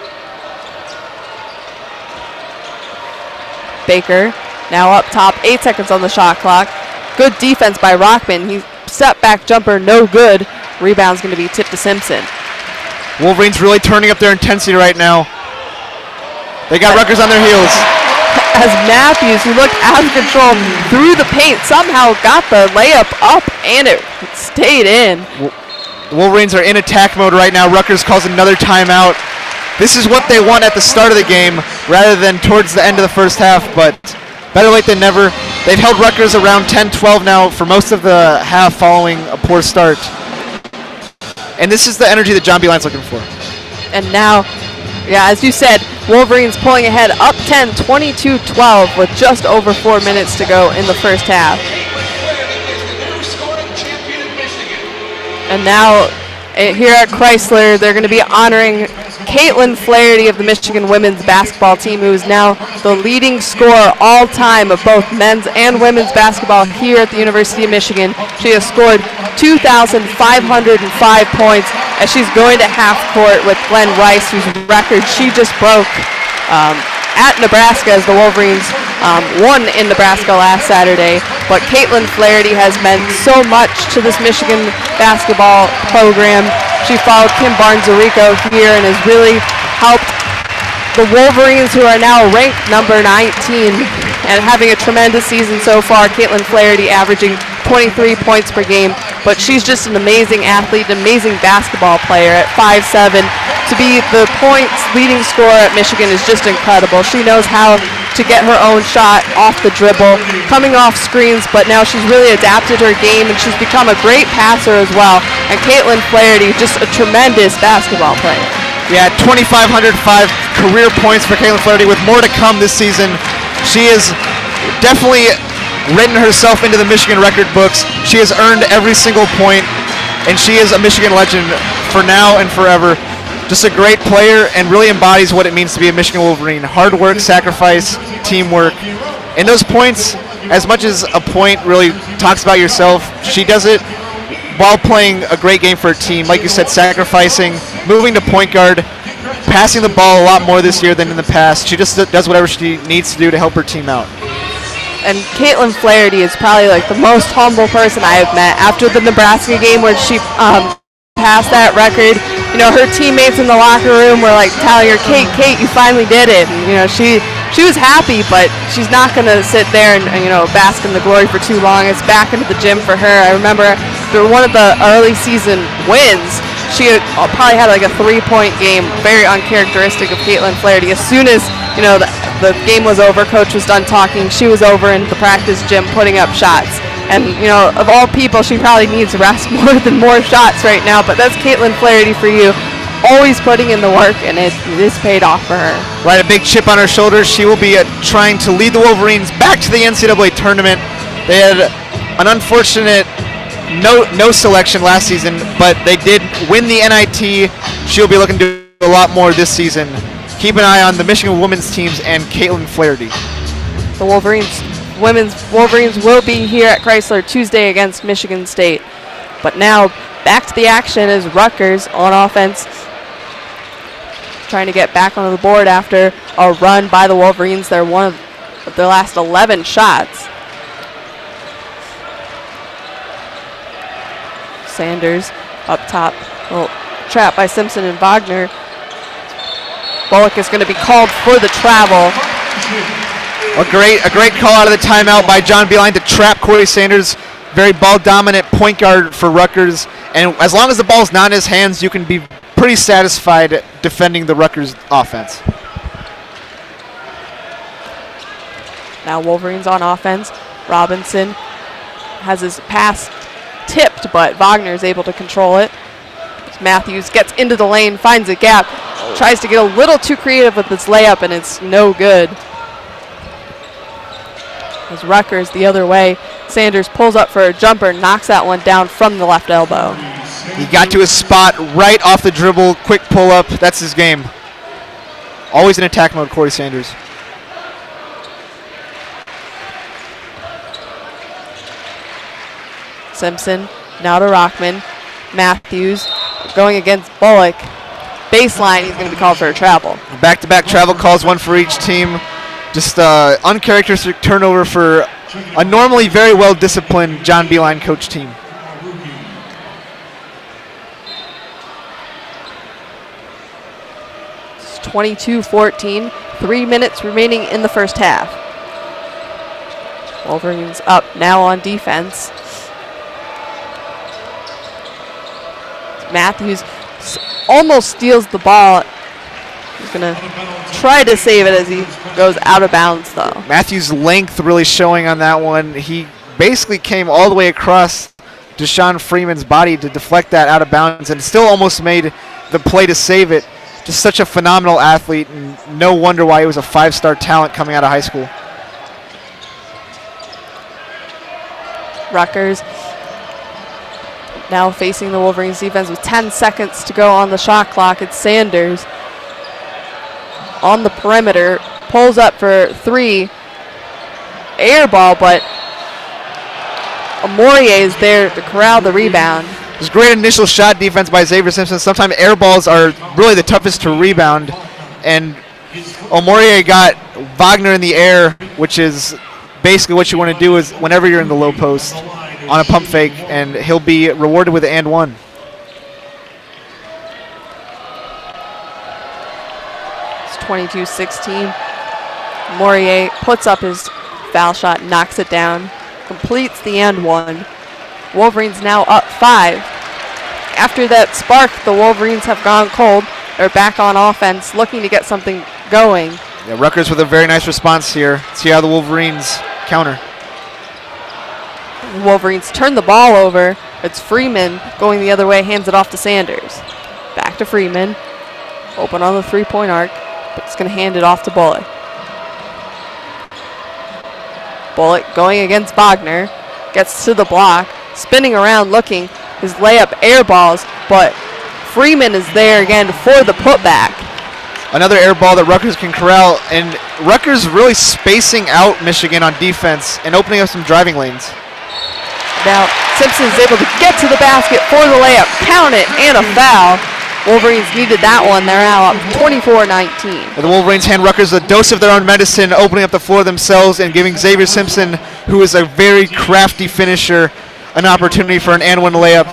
Baker now up top. 8 seconds on the shot clock. Good defense by Rockman. He step back jumper, no good. Rebound's going to be tipped to Simpson. Wolverines really turning up their intensity right now. They got Rutgers on their heels. As Matthews, who looked out of control through the paint, somehow got the layup up and it stayed in. The Wolverines are in attack mode right now. Rutgers calls another timeout. This is what they want at the start of the game rather than towards the end of the first half, but better late than never. They've held Rutgers around 10-12 now for most of the half following a poor start. And this is the energy that John Beeline's looking for. And now, yeah, as you said, Wolverines pulling ahead up 10, 22-12 with just over 4 minutes to go in the first half. And now here at Crisler, they're going to be honoring Caitlin Flaherty of the Michigan women's basketball team, who is now the leading scorer all time of both men's and women's basketball here at the University of Michigan. She has scored 2,505 points as she's going to half court with Glenn Rice, whose record she just broke at Nebraska as the Wolverines won in Nebraska last Saturday. But Caitlin Flaherty has meant so much to this Michigan basketball program. She followed Kim Barnes-Arico here and has really helped the Wolverines, who are now ranked number 19 and having a tremendous season so far. Caitlin Flaherty averaging 23 points per game, but she's just an amazing athlete, an amazing basketball player at 5'7". To be the points leading scorer at Michigan is just incredible. She knows how to get her own shot off the dribble, coming off screens, but now she's really adapted her game and she's become a great passer as well. And Caitlin Flaherty, just a tremendous basketball player. Yeah, 2,505 career points for Caitlin Flaherty with more to come this season. She has definitely written herself into the Michigan record books. She has earned every single point, and she is a Michigan legend for now and forever. Just a great player and really embodies what it means to be a Michigan Wolverine. Hard work, sacrifice, teamwork. And those points, as much as a point really talks about yourself, she does it while playing a great game for her team. Like you said, sacrificing, moving to point guard, passing the ball a lot more this year than in the past. She just does whatever she needs to do to help her team out. And Caitlin Flaherty is probably like the most humble person I have met. After the Nebraska game where she passed that record, you know, her teammates in the locker room were like telling her, Kate, you finally did it. And, you know, she was happy, but she's not going to sit there and, you know, bask in the glory for too long. It's back into the gym for her. I remember through one of the early season wins, she probably had like a 3-point game, very uncharacteristic of Caitlin Flaherty. As soon as, you know, the game was over, coach was done talking, she was over in the practice gym putting up shots. And, you know, of all people, she probably needs rest more than more shots right now. But that's Caitlin Flaherty for you. Always putting in the work, and it is paid off for her. Right, a big chip on her shoulders. She will be trying to lead the Wolverines back to the NCAA tournament. They had an unfortunate no selection last season, but they did win the NIT. She'll be looking to do a lot more this season. Keep an eye on the Michigan women's teams and Caitlin Flaherty. The Wolverines will be here at Crisler Tuesday against Michigan State. But now back to the action is Rutgers on offense, trying to get back onto the board after a run by the Wolverines. They're one of their last 11 shots. Sanders up top, little trap by Simpson and Wagner. Bullock is going to be called for the travel. A great call out of the timeout by John Beeline to trap Corey Sanders. Very ball-dominant point guard for Rutgers. And as long as the ball's not in his hands, you can be pretty satisfied defending the Rutgers offense. Now Wolverines on offense. Robinson has his pass tipped, but Wagner is able to control it. Matthews gets into the lane, finds a gap, tries to get a little too creative with this layup, and it's no good. As Rutgers the other way, Sanders pulls up for a jumper, knocks that one down from the left elbow. He got to his spot right off the dribble, quick pull up, that's his game. Always in attack mode, Corey Sanders. Simpson, now to Rockman. Matthews going against Bullock. Baseline, he's going to be called for a travel. Back-to-back travel calls, one for each team. Just uncharacteristic turnover for a normally very well-disciplined John Beeline coach team. It's 22-14, 3 minutes remaining in the first half. Wolverines up now on defense. Matthews almost steals the ball. He's going to try to save it as he goes out of bounds, though. Matthews' length really showing on that one. He basically came all the way across Deshaun Freeman's body to deflect that out of bounds and still almost made the play to save it. Just such a phenomenal athlete, and no wonder why he was a 5-star talent coming out of high school. Rutgers now facing the Wolverines defense with 10 seconds to go on the shot clock. It's Sanders on the perimeter, pulls up for 3. Air ball, but Amorie is there to corral the rebound. There's great initial shot defense by Xavier Simpson. Sometimes air balls are really the toughest to rebound, and Amorie got Wagner in the air, which is basically what you want to do is whenever you're in the low post on a pump fake, and he'll be rewarded with an and one. It's 22-16. Amorie puts up his foul shot, knocks it down, completes the and one. Wolverines now up 5. After that spark, the Wolverines have gone cold. They're back on offense, looking to get something going. Yeah, Rutgers with a very nice response here. See how the Wolverines counter. Wolverines turn the ball over. It's Freeman going the other way, hands it off to Sanders. Back to Freeman. Open on the three-point arc, but it's going to hand it off to Bullock. Bullock going against Wagner. Gets to the block, spinning around looking. His layup air balls, but Freeman is there again for the putback. Another air ball that Rutgers can corral, and Rutgers really spacing out Michigan on defense and opening up some driving lanes. Now Simpson is able to get to the basket for the layup, count it, and a foul. Wolverines needed that one. They're now up 24-19. The Wolverines hand Rutgers a dose of their own medicine, opening up the floor themselves and giving Xavier Simpson, who is a very crafty finisher, an opportunity for an and one layup,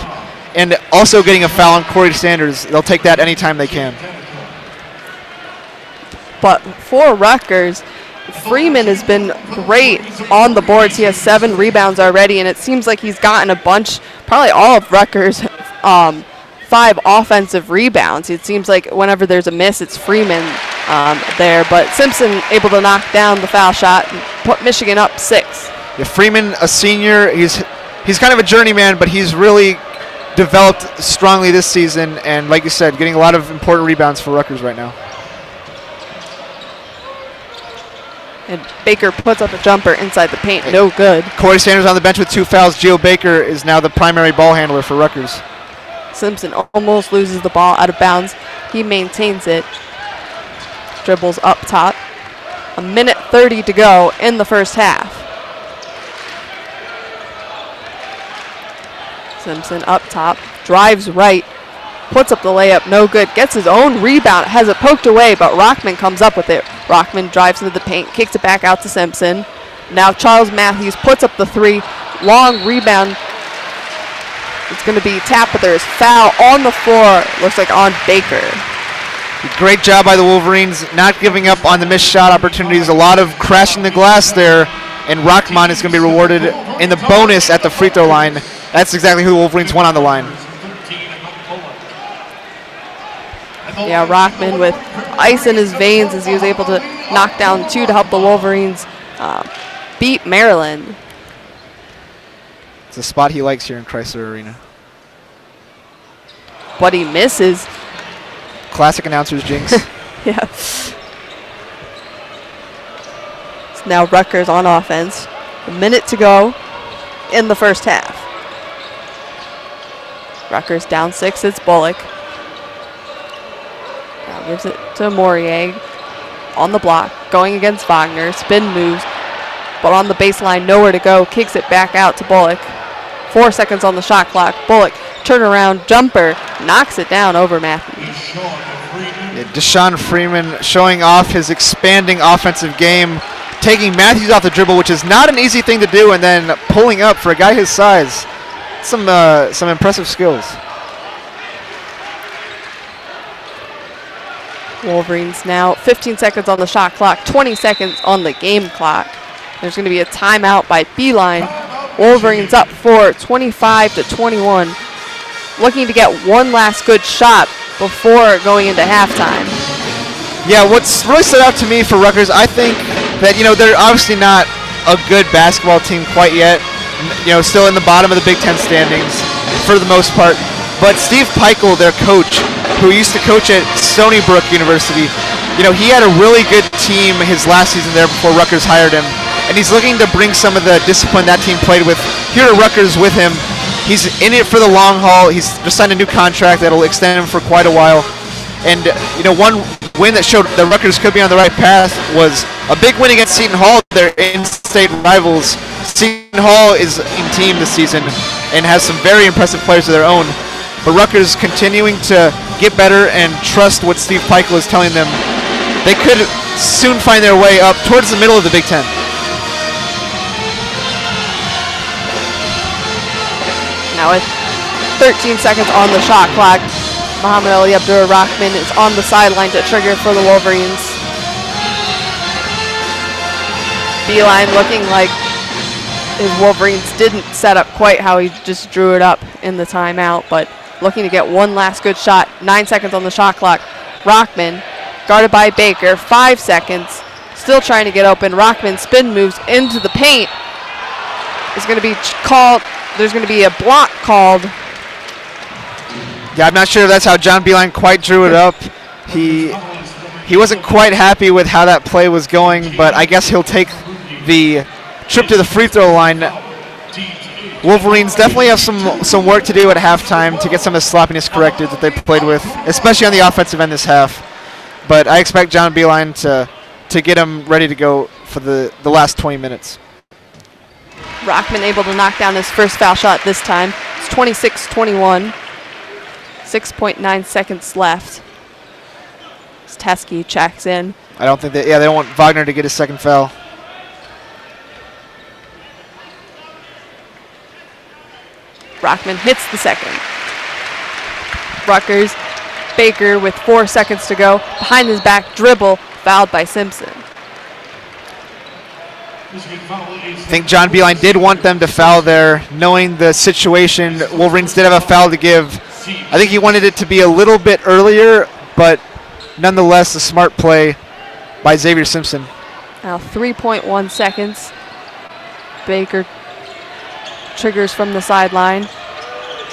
and also getting a foul on Corey Sanders. They'll take that anytime they can. But for Rutgers, Freeman has been great on the boards. He has 7 rebounds already, and it seems like he's gotten a bunch, probably all of Rutgers' 5 offensive rebounds. It seems like whenever there's a miss, it's Freeman there. But Simpson able to knock down the foul shot and put Michigan up 6. Yeah, Freeman, a senior, he's kind of a journeyman, but he's really developed strongly this season, and like you said, getting a lot of important rebounds for Rutgers right now. And Baker puts up a jumper inside the paint. No good. Corey Sanders on the bench with 2 fouls. Gio Baker is now the primary ball handler for Rutgers. Simpson almost loses the ball out of bounds. He maintains it. Dribbles up top. 1:30 to go in the first half. Simpson up top. Drives right. Puts up the layup, no good. Gets his own rebound, has it poked away, but Rockman comes up with it. Rockman drives into the paint, kicks it back out to Simpson. Now Charles Matthews puts up the 3. Long rebound. It's going to be tapped, but there's foul on the floor. Looks like on Baker. Great job by the Wolverines, not giving up on the missed shot opportunities. A lot of crashing the glass there, and Rockman is going to be rewarded in the bonus at the free throw line. That's exactly who the Wolverines want on the line. Yeah, Rockman with ice in his veins as he was able to knock down 2 to help the Wolverines beat Maryland. It's a spot he likes here in Crisler Arena. but he misses. Classic announcer's jinx. Yeah. It's now Rutgers on offense. A minute to go in the first half. Rutgers down 6. It's Bullock. Now gives it to Morier on the block, going against Wagner. Spin moves, but on the baseline, nowhere to go. Kicks it back out to Bullock. 4 seconds on the shot clock. Bullock, turnaround jumper, knocks it down over Matthews. Yeah, Deshaun Freeman showing off his expanding offensive game, taking Matthews off the dribble, which is not an easy thing to do, and then pulling up for a guy his size. Some impressive skills. Wolverines now 15 seconds on the shot clock, 20 seconds on the game clock. There's going to be a timeout by Beeline. Wolverines up for 25-21. Looking to get one last good shot before going into halftime. Yeah, what's really stood out to me for Rutgers, I think that, they're obviously not a good basketball team quite yet. Still in the bottom of the Big Ten standings for the most part. But Steve Peichel, their coach, who used to coach at Stony Brook University, he had a really good team his last season there before Rutgers hired him. And he's looking to bring some of the discipline that team played with here at Rutgers with him. He's in it for the long haul. He's just signed a new contract that'll extend him for quite a while. And, one win that showed that Rutgers could be on the right path was a big win against Seton Hall, their in-state rivals. Seton Hall is in team this season and has some very impressive players of their own. But Rutgers continuing to get better and trust what Steve Peichel is telling them. They could soon find their way up towards the middle of the Big Ten. Now with 13 seconds on the shot clock, Muhammad Ali Abdur-Rahman is on the sideline to trigger for the Wolverines. Beeline looking like his Wolverines didn't set up quite how he just drew it up in the timeout, but looking to get one last good shot. 9 seconds on the shot clock. Rockman guarded by Baker. 5 seconds. Still trying to get open. Rockman spin moves into the paint. It's going to be called. There's going to be a block called. Yeah, I'm not sure if that's how John Beeline quite drew it up. He wasn't quite happy with how that play was going, but I guess he'll take the trip to the free throw line. Wolverines definitely have some work to do at halftime to get some of the sloppiness corrected that they played with, especially on the offensive end this half. But I expect John Beeline to get him ready to go for the last 20 minutes. Rockman able to knock down his first foul shot this time. It's 26-21. 6.9 seconds left. Teskey checks in. I don't think they don't want Wagner to get his second foul. Rockman hits the second. Rutgers, Baker with 4 seconds to go. Behind his back dribble, fouled by Simpson. I think John Beeline did want them to foul there, knowing the situation. Wolverines did have a foul to give. I think he wanted it to be a little bit earlier, but nonetheless a smart play by Xavier Simpson. Now 3.1 seconds. Baker triggers from the sideline.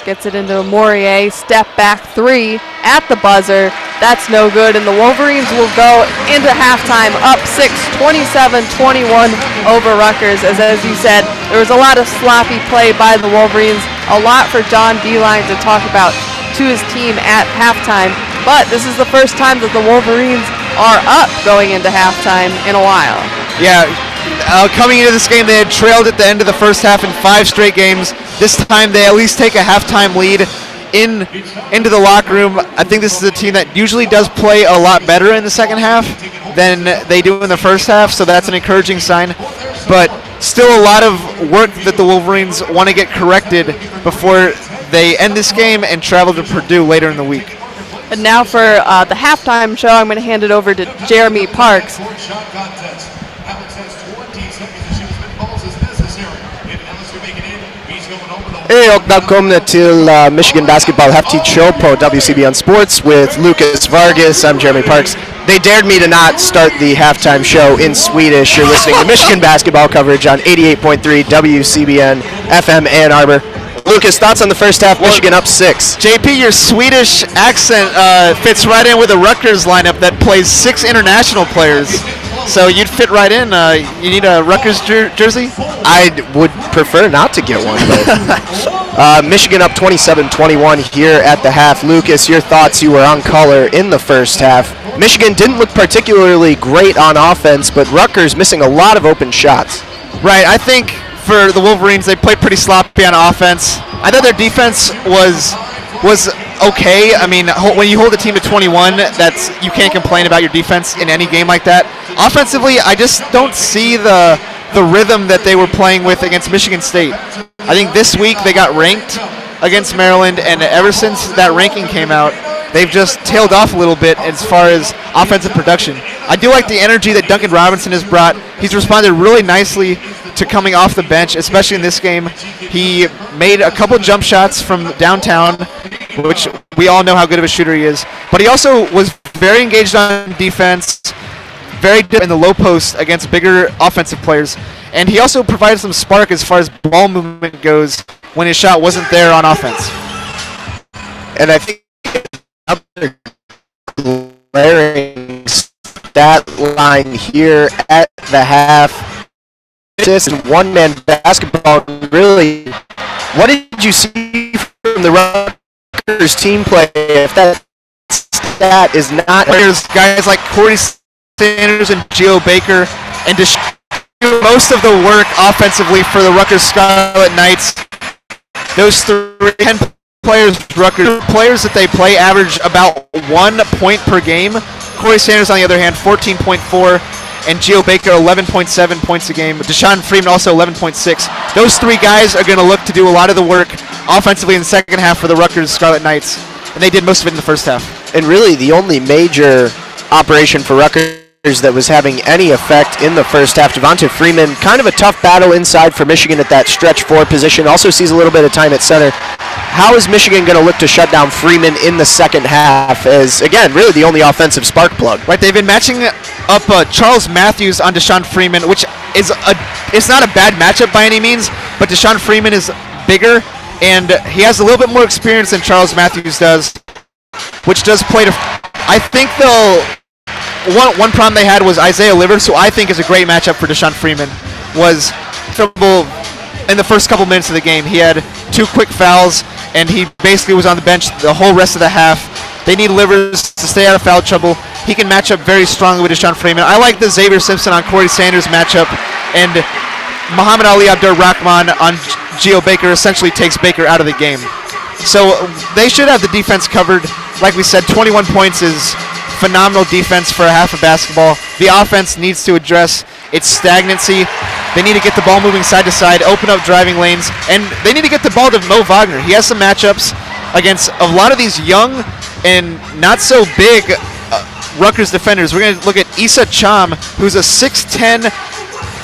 Gets it into Morier. Step back 3 at the buzzer. That's no good, and the Wolverines will go into halftime up 6, 27-21 over Rutgers. As you said, there was a lot of sloppy play by the Wolverines, a lot for John Beeline to talk about to his team at halftime, but this is the first time that the Wolverines are up going into halftime in a while. Yeah, coming into this game, they had trailed at the end of the first half in 5 straight games. This time they at least take a halftime lead into the locker room. I think this is a team that usually does play a lot better in the second half than they do in the first half, so that's an encouraging sign. But still a lot of work that the Wolverines want to get corrected before they end this game and travel to Purdue later in the week. And now for the halftime show, I'm going to hand it over to Jeremy Parks. Hej och välkomna till Michigan Basketball Halftime Show på WCBN Sports with Lucas Vargas. I'm Jeremy Parks. They dared me to not start the halftime show in Swedish. You're listening to Michigan basketball coverage on 88.3 WCBN FM Ann Arbor. Lucas, thoughts on the first half? Michigan up 6. JP, your Swedish accent fits right in with the Rutgers lineup that plays 6 international players. So you'd fit right in. You need a Rutgers jersey? I would prefer not to get one. But Michigan up 27-21 here at the half. Lucas, your thoughts? You were on color in the first half. Michigan didn't look particularly great on offense, but Rutgers missing a lot of open shots. Right. I think for the Wolverines, they played pretty sloppy on offense. I thought their defense was okay. I mean, when you hold a team to 21, you can't complain about your defense in any game like that. Offensively, I just don't see the rhythm that they were playing with against Michigan State. I think this week they got ranked against Maryland, and ever since that ranking came out, they've just tailed off a little bit as far as offensive production. I do like the energy that Duncan Robinson has brought. He's responded really nicely to coming off the bench, especially in this game. He made a couple jump shots from downtown, which we all know how good of a shooter he is. But he also was very engaged on defense, very good in the low post against bigger offensive players. And he also provided some spark as far as ball movement goes when his shot wasn't there on offense. And I think another glaring stat line here at the half. This is one-man basketball. Really, what did you see from the Rutgers team play? If that stat is not, there's guys like Corey Sanders and Geo Baker, and to do most of the work offensively for the Rutgers Scarlet Knights. Those 10 players, Rutgers players that they play, average about 1 point per game. Corey Sanders, on the other hand, 14.4. And Geo Baker, 11.7 points a game. Deshaun Freeman, also 11.6. Those 3 guys are going to look to do a lot of the work offensively in the second half for the Rutgers Scarlet Knights. And they did most of it in the first half. And really, the only major operation for Rutgers that was having any effect in the first half. Devonta Freeman, kind of a tough battle inside for Michigan at that stretch 4 position. Also sees a little bit of time at center. How is Michigan going to look to shut down Freeman in the second half as, again, really the only offensive spark plug? Right, they've been matching up Charles Matthews on Deshaun Freeman, which is it's not a bad matchup by any means, but Deshaun Freeman is bigger, and he has a little bit more experience than Charles Matthews does, which does play to... I think one problem they had was Isaiah Livers, who I think is a great matchup for Deshaun Freeman, was trouble in the first couple minutes of the game. He had 2 quick fouls, and he basically was on the bench the whole rest of the half. They need Livers to stay out of foul trouble. He can match up very strongly with Deshaun Freeman. I like the Xavier Simpson on Corey Sanders matchup, and Muhammad Ali Abdur-Rahman on Geo Baker essentially takes Baker out of the game. So they should have the defense covered. Like we said, 21 points is phenomenal defense for a half of basketball. The offense needs to address its stagnancy. They need to get the ball moving side to side, open up driving lanes, and they need to get the ball to Mo Wagner. He has some matchups against a lot of these young and not so big Rutgers defenders. We're going to look at Issa Cham, who's a 6'10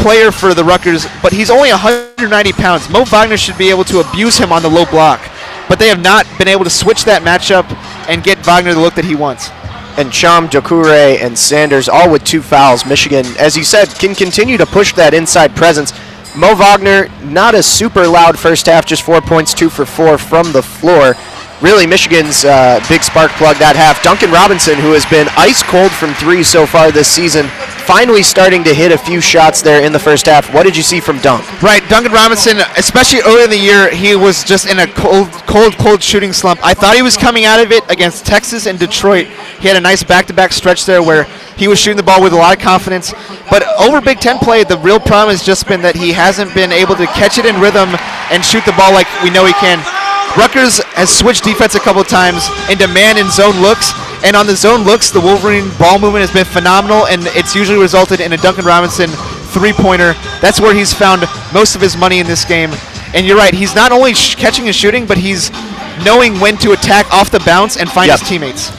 player for the Rutgers, but he's only 190 pounds. Mo Wagner should be able to abuse him on the low block, but they have not been able to switch that matchup and get Wagner the look that he wants. And Cham, Dokure, and Sanders all with 2 fouls. Michigan, as you said, can continue to push that inside presence. Mo Wagner, not a super loud first half, just 4 points, 2 for 4 from the floor. Really, Michigan's big spark plug that half. Duncan Robinson, who has been ice cold from 3 so far this season, finally starting to hit a few shots there in the first half. What did you see from Dunk? Right, Duncan Robinson, especially early in the year, he was just in a cold shooting slump. I thought he was coming out of it against Texas and Detroit. He had a nice back-to-back stretch there where he was shooting the ball with a lot of confidence. But over Big Ten play, the real problem has just been that he hasn't been able to catch it in rhythm and shoot the ball like we know he can. Rutgers has switched defense a couple of times into man and zone looks, and on the zone looks, the Wolverine ball movement has been phenomenal, and it's usually resulted in a Duncan Robinson three-pointer. That's where he's found most of his money in this game. And you're right, he's not only catching and shooting, but he's knowing when to attack off the bounce and find his teammates.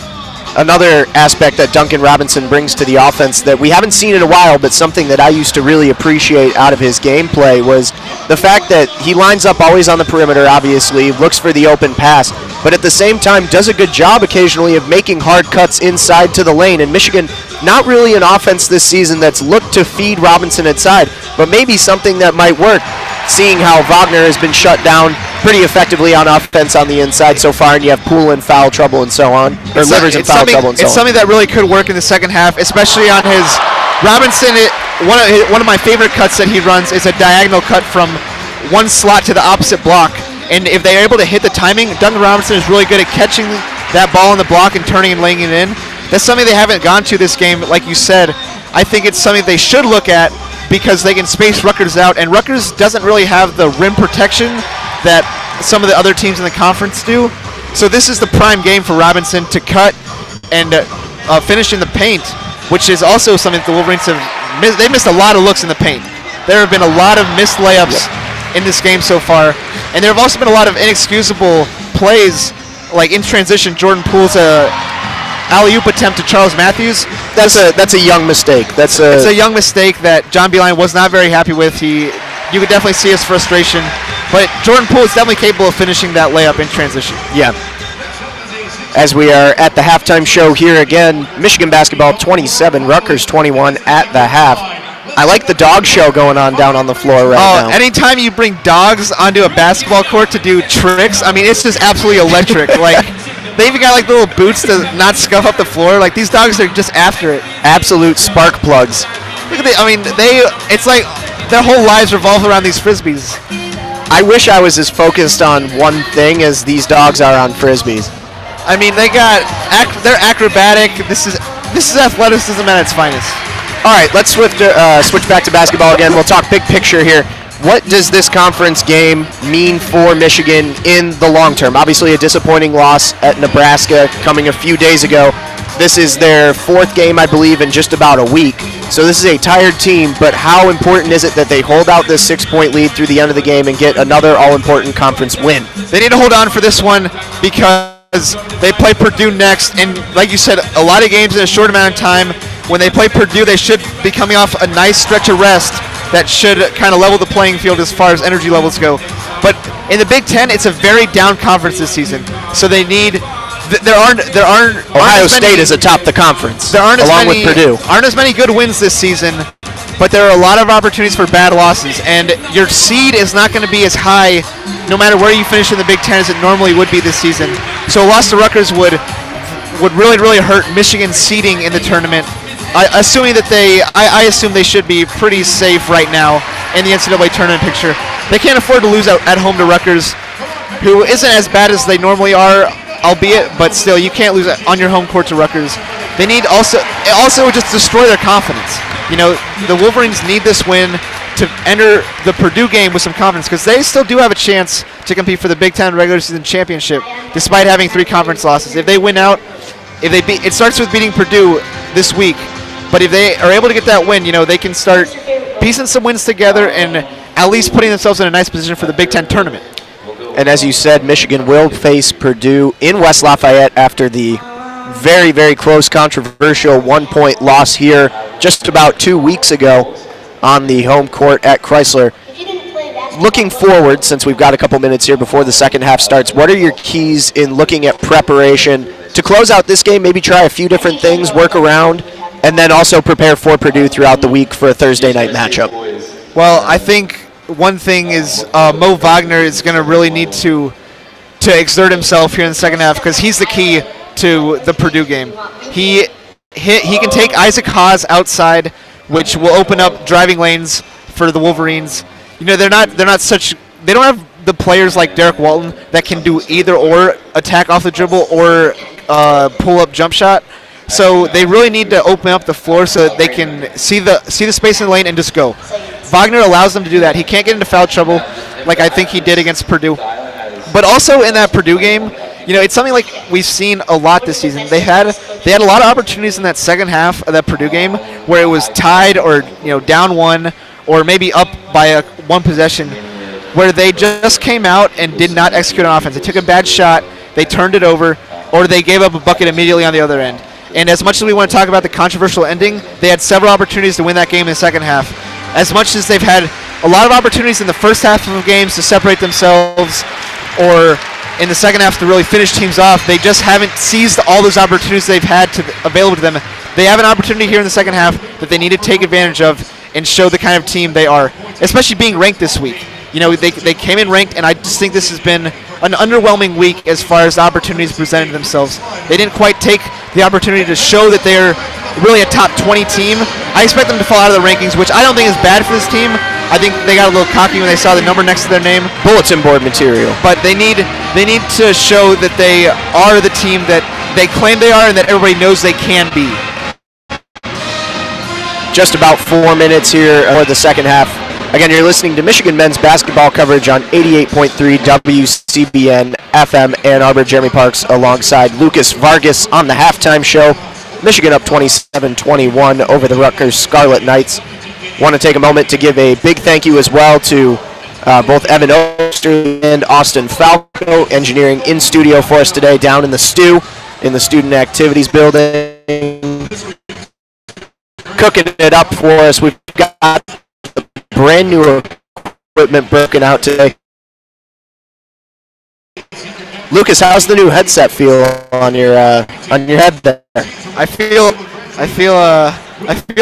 Another aspect that Duncan Robinson brings to the offense that we haven't seen in a while, but something that I used to really appreciate out of his gameplay, was the fact that he lines up always on the perimeter, obviously, looks for the open pass, but at the same time does a good job occasionally of making hard cuts inside to the lane. And Michigan, not really an offense this season that's looked to feed Robinson inside, but maybe something that might work, seeing how Wagner has been shut down pretty effectively on offense on the inside so far, and you have Poole in foul trouble and so on, or Livers in foul trouble and so on. It's something that really could work in the second half, especially on his Robinson. One of my favorite cuts that he runs is a diagonal cut from one slot to the opposite block, and if they're able to hit the timing, Duncan Robinson is really good at catching that ball on the block and turning and laying it in. That's something they haven't gone to this game, like you said. I think it's something they should look at because they can space Rutgers out, and Rutgers doesn't really have the rim protection that some of the other teams in the conference do. So this is the prime game for Robinson to cut and finish in the paint, which is also something that the Wolverines have missed. They missed a lot of looks in the paint. There have been a lot of missed layups in this game so far, and there have also been a lot of inexcusable plays, like in transition, Jordan Poole's alley-oop attempt to Charles Matthews. That's a young mistake. It's a young mistake that John Beeline was not very happy with. You could definitely see his frustration, but Jordan Poole is definitely capable of finishing that layup in transition. Yeah. As we are at the halftime show here again, Michigan basketball 27, Rutgers 21 at the half. I like the dog show going on down on the floor right now. Anytime you bring dogs onto a basketball court to do tricks, I mean, it's just absolutely electric. Like, they even got like little boots to not scuff up the floor. Like, these dogs are just after it. Absolute spark plugs. Look at it's like their whole lives revolve around these Frisbees. I wish I was as focused on one thing as these dogs are on Frisbees. I mean, they're acrobatic. This is athleticism at its finest. All right, let's switch back to basketball again. We'll talk big picture here. What does this conference game mean for Michigan in the long term? Obviously, a disappointing loss at Nebraska coming a few days ago. This is their fourth game, I believe, in just about a week. So this is a tired team, but how important is it that they hold out this 6-point lead through the end of the game and get another all-important conference win? They need to hold on for this one because they play Purdue next, and like you said, a lot of games in a short amount of time. When they play Purdue, they should be coming off a nice stretch of rest that should kind of level the playing field as far as energy levels go. But in the Big Ten, it's a very down conference this season. So they need. There aren't. Ohio State is atop the conference. There aren't along with Purdue. Aren't as many good wins this season, but there are a lot of opportunities for bad losses, and your seed is not going to be as high, no matter where you finish in the Big Ten, as it normally would be this season. So a loss to Rutgers would really hurt Michigan's seeding in the tournament. I assume they should be pretty safe right now in the NCAA tournament picture. They can't afford to lose at home to Rutgers, who isn't as bad as they normally are, albeit, but still, you can't lose on your home court to Rutgers. They need also just destroy their confidence. You know, the Wolverines need this win to enter the Purdue game with some confidence, because they still do have a chance to compete for the Big Ten regular season championship, despite having 3 conference losses. If they win out, it starts with beating Purdue this week. But if they are able to get that win, you know, they can start piecing some wins together and at least putting themselves in a nice position for the Big Ten tournament. And as you said, Michigan will face Purdue in West Lafayette after the very, very close, controversial 1-point loss here just about 2 weeks ago on the home court at Crisler. Looking forward, since we've got a couple minutes here before the second half starts, what are your keys in looking at preparation to close out this game, maybe try a few different things, work around, and then also prepare for Purdue throughout the week for a Thursday night matchup? Well, I think one thing is Mo Wagner is going to really need to exert himself here in the second half, because he's the key to the Purdue game. He can take Isaac Haas outside, which will open up driving lanes for the Wolverines. You know, they don't have the players like Derek Walton that can do either or, attack off the dribble or pull up jump shot. So they really need to open up the floor so that they can see the space in the lane and just go. Wagner allows them to do that. He can't get into foul trouble like I think he did against Purdue. But also in that Purdue game, you know, it's something like we've seen a lot this season. They had a lot of opportunities in that second half of that Purdue game where it was tied or, you know, down 1 or maybe up by 1 possession, where they just came out and did not execute on offense. They took a bad shot, they turned it over, or they gave up a bucket immediately on the other end. And as much as we want to talk about the controversial ending, they had several opportunities to win that game in the second half. As much as they've had a lot of opportunities in the first half of games to separate themselves, or in the second half to really finish teams off, they just haven't seized all those opportunities they've had available to them. They have an opportunity here in the second half that they need to take advantage of and show the kind of team they are, especially being ranked this week. You know, they came in ranked, and I just think this has been an underwhelming week as far as opportunities presented themselves. They didn't quite take the opportunity to show that they're really a top 20 team. I expect them to fall out of the rankings, which I don't think is bad for this team. I think they got a little cocky when they saw the number next to their name. Bulletin board material. But they need to show that they are the team that they claim they are and that everybody knows they can be. Just about 4 minutes here for the second half. Again, you're listening to Michigan men's basketball coverage on 88.3 WCBN FM Ann Arbor. Jeremy Parks alongside Lucas Vargas on the halftime show. Michigan up 27-21 over the Rutgers Scarlet Knights. Want to take a moment to give a big thank you as well to both Evan Oster and Austin Falco, engineering in studio for us today down in the STU, in the Student Activities Building. Cooking it up for us. We've got brand new equipment broken out today. Lucas, how's the new headset feel on your head there? I feel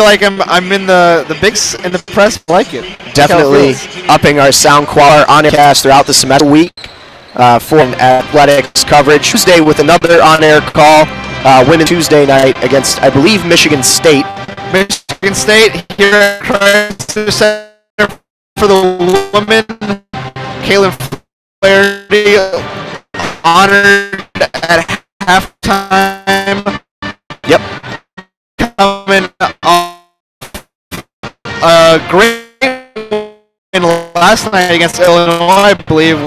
like I'm in the bigs in the press. I like it. Definitely upping our sound quality on air cast throughout the semester week for athletics coverage. Tuesday with another on-air call. Women's Tuesday night against, I believe, Michigan State. Michigan State here at Crisler Center for the women. Kaylin Flaherty honored at halftime. Yep. Coming off a great win last night against Illinois, I believe.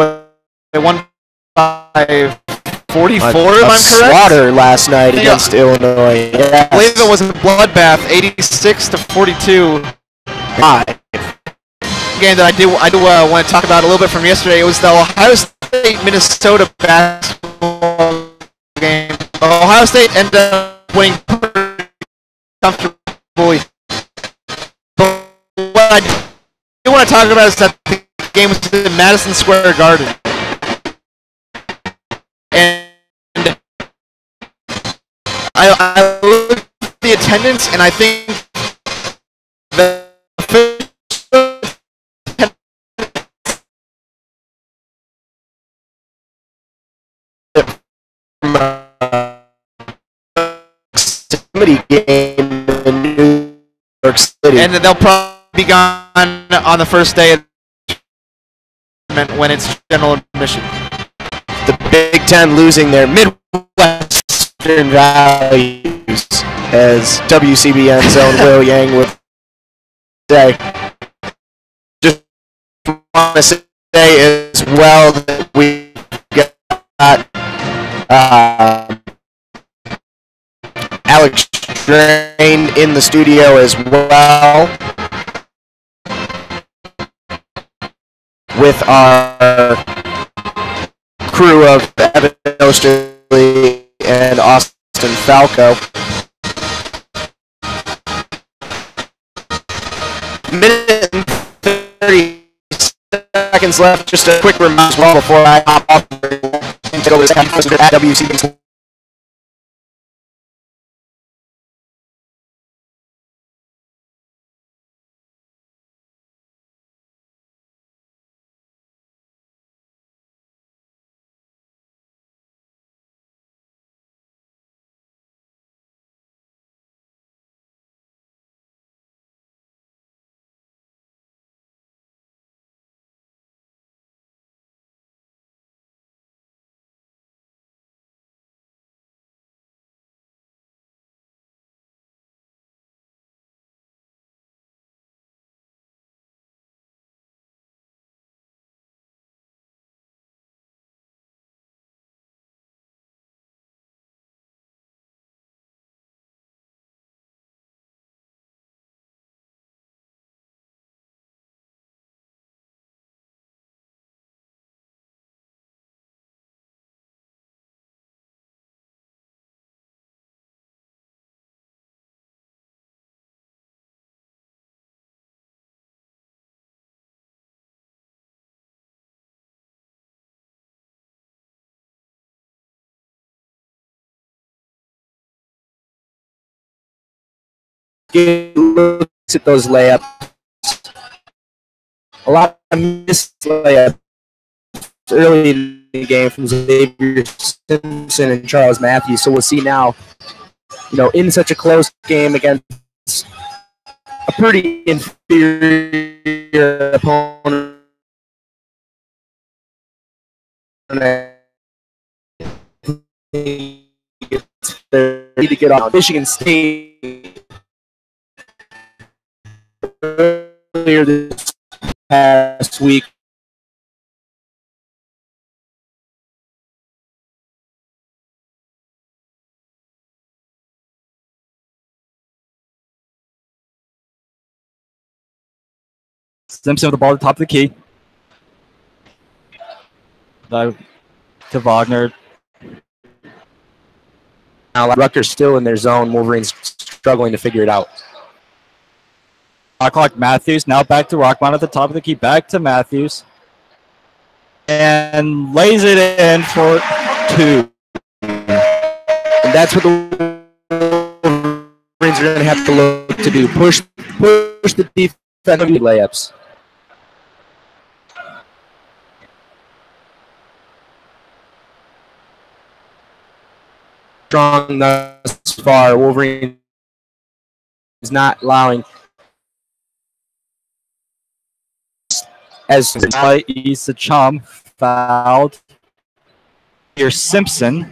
They won by 44, if I'm correct. Slaughter last night against Illinois. Yes. I believe it was a bloodbath, 86-42. Game that I do want to talk about a little bit from yesterday. It was the Ohio State-Minnesota basketball game. Ohio State ended up winning pretty comfortably. But what I do want to talk about is that the game was in Madison Square Garden. And I look at the attendance, and I think the game in New York City. And they'll probably be gone on the first day of the tournament when it's general admission. The Big Ten losing their Midwestern values, as WCBN's own Will Yang would say. Just want to say as well that we got Alex Drain in the studio as well with our crew of Evan Osterley and Austin Falco. Minute and 30 seconds left. Just a quick reminder as well before I hop off and take over the at WCB. Looks at those layups. A lot missed layup early in the game from Xavier Simpson and Charles Matthews. So we'll see now, in such a close game against a pretty inferior opponent, need to get on. Michigan State earlier this past week Simpson with the ball at the top of the key. To Wagner. Now Rutgers still in their zone. Wolverines struggling to figure it out. Clock Matthews. Now back to Rockmont at the top of the key. Back to Matthews. And lays it in for 2. And that's what the Wolverines are going to have to look to do. Push the defensive layups. Strong thus far. Wolverine is not allowing as Issa Chum fouled. Here's Simpson.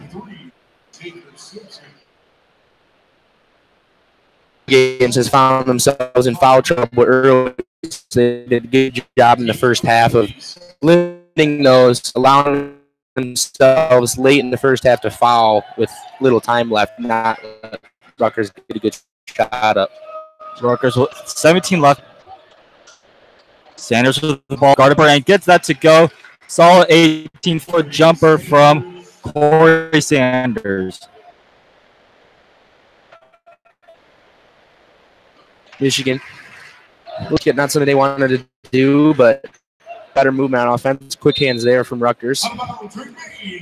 Games has found themselves in foul trouble early. They did a good job in the first half of limiting those, allowing themselves late in the first half to foul with little time left. Not Rutgers get a good shot up. Rutgers with 17 left. Sanders with the ball guarded and gets that to go. Solid 18-foot jumper from Corey Sanders. Michigan, look at not something they wanted to do, but better movement on offense. Quick hands there from Rutgers.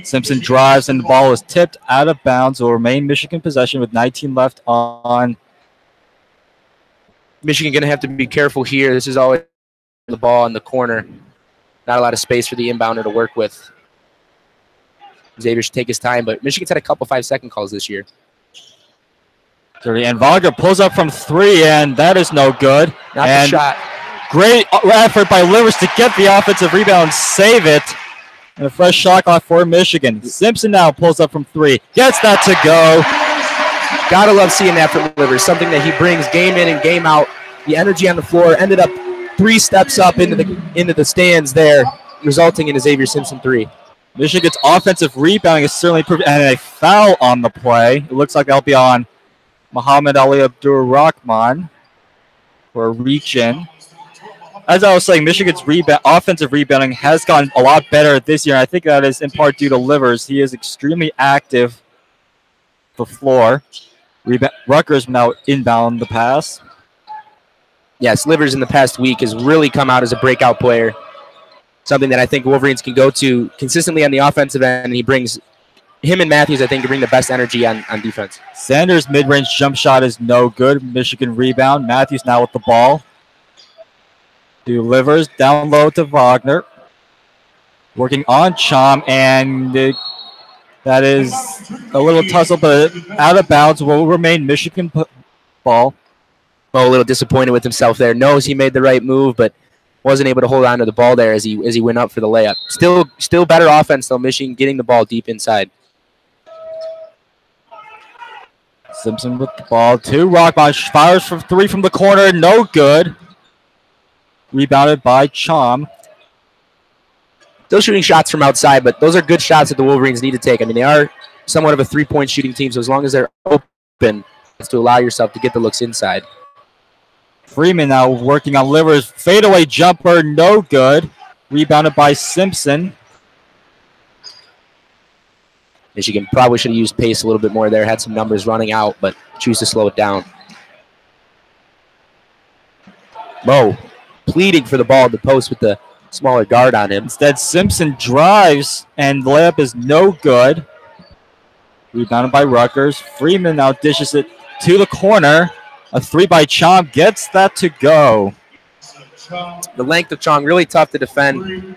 Simpson drives and the ball is tipped out of bounds. Will remain Michigan possession with 19 left on. Michigan going to have to be careful here. This is always the ball in the corner. Not a lot of space for the inbounder to work with. Xavier should take his time, but Michigan's had a couple 5-second calls this year. And Wagner pulls up from 3, and that is no good. Not the shot. Great effort by Livers to get the offensive rebound and save it. And a fresh shot clock for Michigan. Simpson now pulls up from 3. Gets that to go. Gotta love seeing that from Livers. Something that he brings game in and game out. The energy on the floor ended up 3 steps up into the stands there, resulting in a Xavier Simpson 3. Michigan's offensive rebounding is certainly proved, and a foul on the play. It looks like that'll be on Muhammad Ali Abdur-Rahman for a reach-in. As I was saying, Michigan's offensive rebounding has gotten a lot better this year. And I think that is in part due to Livers. He is extremely active the floor. Rutgers now inbound the pass. Yes, Livers in the past week has really come out as a breakout player. Something that I think Wolverines can go to consistently on the offensive end. And he brings him and Matthews, I think, to bring the best energy on defense. Sanders' mid-range jump shot is no good. Michigan rebound. Matthews now with the ball. Delivers down low to Wagner. Working on Chom, and that is a little tussle, but out of bounds. Will remain Michigan ball. Oh, a little disappointed with himself there. Knows he made the right move, but wasn't able to hold on to the ball there as he went up for the layup. Still better offense, though, Michigan getting the ball deep inside. Simpson with the ball to Rockmont. Fires for 3 from the corner. No good. Rebounded by Chom. Still shooting shots from outside, but those are good shots that the Wolverines need to take. I mean, they are somewhat of a three-point shooting team, so as long as they're open, it's to allow yourself to get the looks inside. Freeman now working on Livers. Fadeaway jumper, no good. Rebounded by Simpson. Michigan probably should have used pace a little bit more there, had some numbers running out, but choose to slow it down. Mo pleading for the ball at the post with the smaller guard on him. Instead, Simpson drives, and the layup is no good. Rebounded by Rutgers. Freeman now dishes it to the corner. A 3 by Chomp gets that to go. The length of Chong, really tough to defend.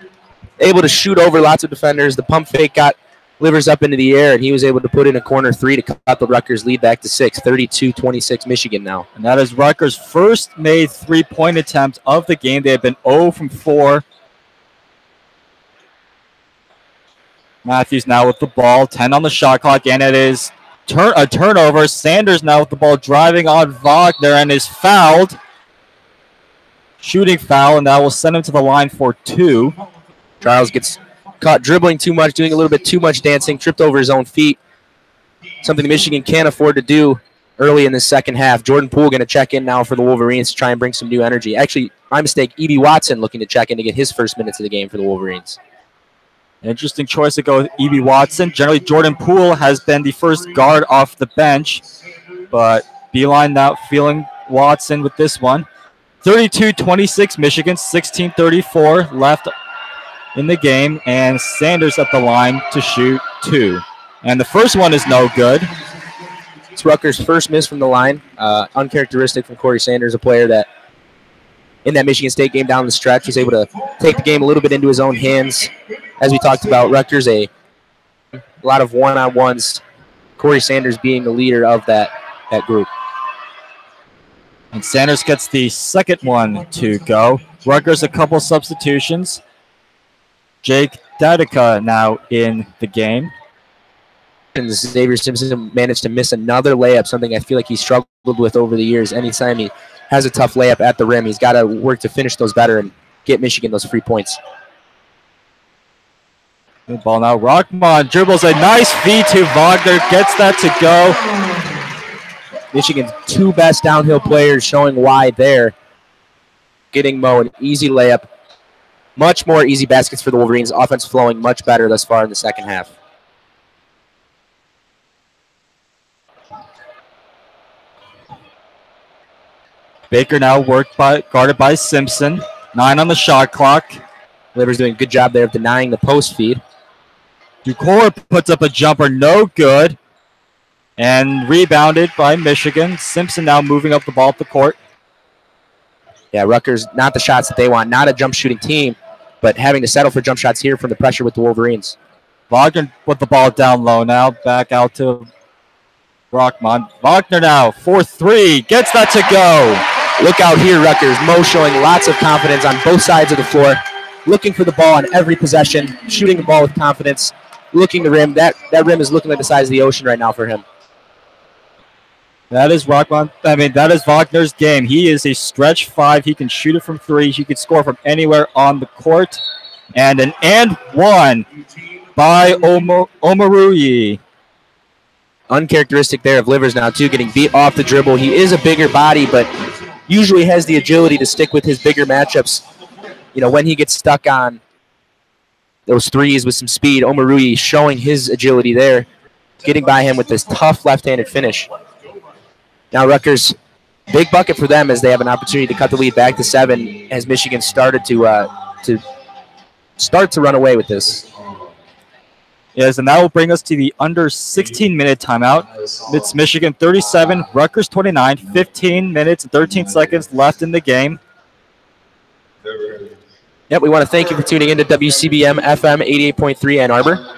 Able to shoot over lots of defenders. The pump fake got Livers up into the air, and he was able to put in a corner three to cut the Rutgers lead back to 6, 32-26 Michigan now. And that is Rutgers' first made three-point attempt of the game. They have been 0 from 4. Matthews now with the ball, 10 on the shot clock, and it is a turnover. Sanders now with the ball driving on Wagner and is fouled. Shooting foul, and that will send him to the line for 2. Charles gets caught dribbling too much, doing a little bit too much dancing, tripped over his own feet. Something Michigan can't afford to do early in the second half. Jordan Poole going to check in now for the Wolverines to try and bring some new energy. Actually, my mistake, E.B. Watson looking to check in to get his first minutes of the game for the Wolverines. An interesting choice to go with E.B. Watson. Generally, Jordan Poole has been the first guard off the bench, but Beeline now feeling Watson with this one. 32-26 Michigan, 16:34 left in the game, and Sanders at the line to shoot 2. And the first one is no good. It's Rutgers' first miss from the line. Uncharacteristic from Corey Sanders, a player that in that Michigan State game down the stretch was able to take the game a little bit into his own hands. As we talked about, Rutgers, a lot of one-on-ones. Corey Sanders being the leader of that group. And Sanders gets the second one to go. Rutgers a couple substitutions. Jake Dadica now in the game. And Xavier Simpson managed to miss another layup, something I feel like he struggled with over the years. Anytime he has a tough layup at the rim, he's got to work to finish those better and get Michigan those free points. Good ball now. Rockmon dribbles a nice feed to Wagner, gets that to go. Michigan's 2 best downhill players showing why there. Getting Mo an easy layup. Much more easy baskets for the Wolverines. Offense flowing much better thus far in the second half. Baker now guarded by Simpson. 9 on the shot clock. Livers doing a good job there of denying the post feed. Ducor puts up a jumper, no good. And rebounded by Michigan. Simpson now moving up the ball up the court. Yeah, Rutgers, not the shots that they want. Not a jump shooting team, but having to settle for jump shots here from the pressure with the Wolverines. Wagner put the ball down low now. Back out to Rockmon. Wagner now for 3. Gets that to go. Look out here, Rutgers. Mo showing lots of confidence on both sides of the floor. Looking for the ball on every possession. Shooting the ball with confidence. Looking the rim. That rim is looking like the size of the ocean right now for him. That is that is Wagner's game. He is a stretch 5. He can shoot it from 3. He can score from anywhere on the court. And an and one by Omarui. Uncharacteristic there of Livers now, too, getting beat off the dribble. He is a bigger body, but usually has the agility to stick with his bigger matchups. You know, when he gets stuck on those threes with some speed, Omarui showing his agility there, getting by him with this tough left-handed finish. Now Rutgers, big bucket for them as they have an opportunity to cut the lead back to 7 as Michigan started to run away with this. Yes, and that will bring us to the under 16-minute timeout. It's Michigan 37, Rutgers 29, 15 minutes and 13 seconds left in the game. Yep, we want to thank you for tuning in to WCBM FM 88.3 Ann Arbor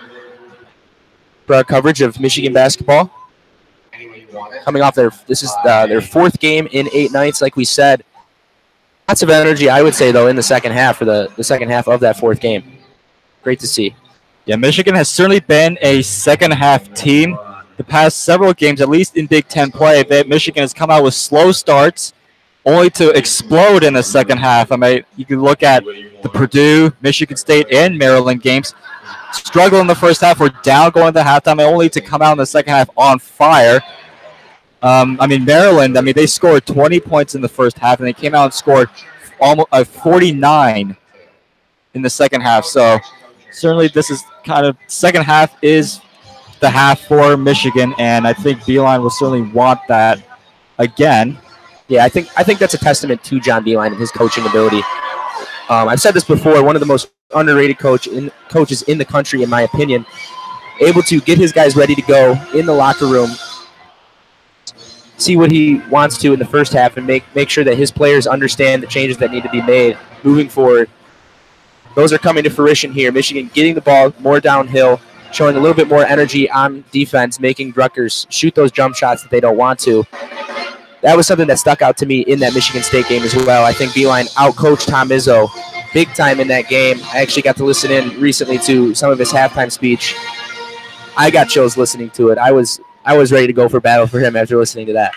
for our coverage of Michigan basketball. Coming off their 4th game in 8 nights, like we said. Lots of energy, I would say, though, in the second half for the second half of that 4th game. Great to see. Yeah, Michigan has certainly been a second-half team. The past several games, at least in Big Ten play, that Michigan has come out with slow starts, only to explode in the second half. I mean, you can look at the Purdue, Michigan State, and Maryland games. Struggle in the first half, were down going to halftime, only to come out in the second half on fire. Maryland, they scored 20 points in the first half, and they came out and scored almost 49 in the second half. So certainly this is kind of second half is the half for Michigan, and I think Beeline will certainly want that again. Yeah, I think that's a testament to John Beeline and his coaching ability. I've said this before, one of the most underrated coaches in the country, in my opinion, able to get his guys ready to go in the locker room see what he wants to in the first half and make sure that his players understand the changes that need to be made moving forward. Those are coming to fruition here. Michigan getting the ball more downhill, showing a little bit more energy on defense, making Rutgers shoot those jump shots that they don't want to. That was something that stuck out to me in that Michigan State game as well. I think Beeline outcoached Tom Izzo big time in that game. I actually got to listen in recently to some of his halftime speech. I got chills listening to it. I was ready to go for battle for him after listening to that.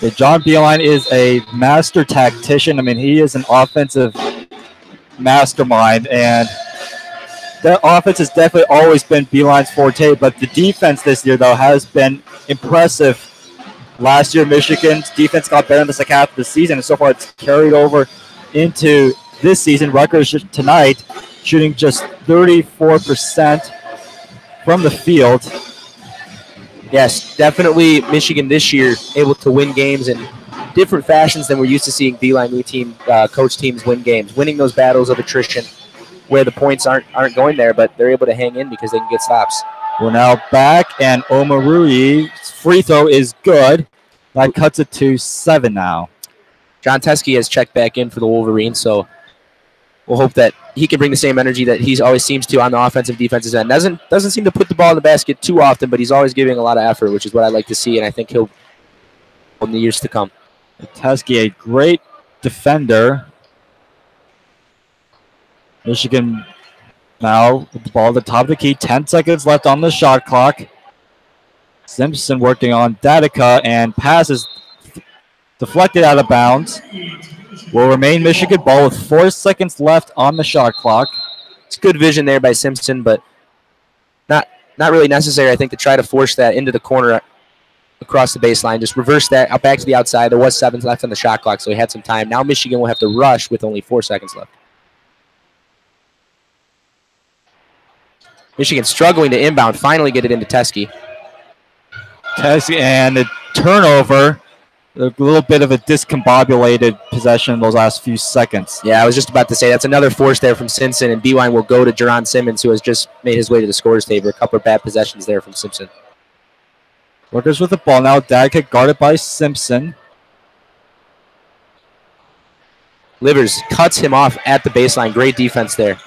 Yeah, John Beeline is a master tactician. I mean, he is an offensive mastermind, and the offense has definitely always been Beeline's forte, but the defense this year, though, has been impressive. Last year, Michigan's defense got better in the second half of the season, and so far it's carried over into this season. Rutgers tonight shooting just 34% from the field. Yes, definitely Michigan this year able to win games in different fashions than we're used to seeing Beeline coach teams win games, winning those battles of attrition where the points aren't going there, but they're able to hang in because they can get stops. We're now back, and Omarui's free throw is good. That cuts it to 7 now. John Teskey has checked back in for the Wolverines, so we'll hope that he can bring the same energy that he always seems to on the offensive defensive end. Doesn't seem to put the ball in the basket too often, but he's always giving a lot of effort, which is what I like to see, and I think he'll in the years to come. Teskey, a great defender. Michigan now with the ball at the top of the key. 10 seconds left on the shot clock. Simpson working on Datica, and passes deflected out of bounds. Will remain Michigan ball with 4 seconds left on the shot clock. It's good vision there by Simpson, but not really necessary, I think, to try to force that into the corner across the baseline. Just reverse that out back to the outside. There was 7 left on the shot clock, so he had some time. Now Michigan will have to rush with only 4 seconds left. Michigan struggling to inbound, finally get it into Teskey. Teskey, and the turnover. A little bit of a discombobulated possession in those last few seconds. Yeah, I was just about to say that's another force there from Simpson, and Beeline will go to Jerron Simmons, who has just made his way to the scorer's table. A couple of bad possessions there from Simpson. Rutgers with the ball now. Datica guarded by Simpson. Livers cuts him off at the baseline. Great defense there.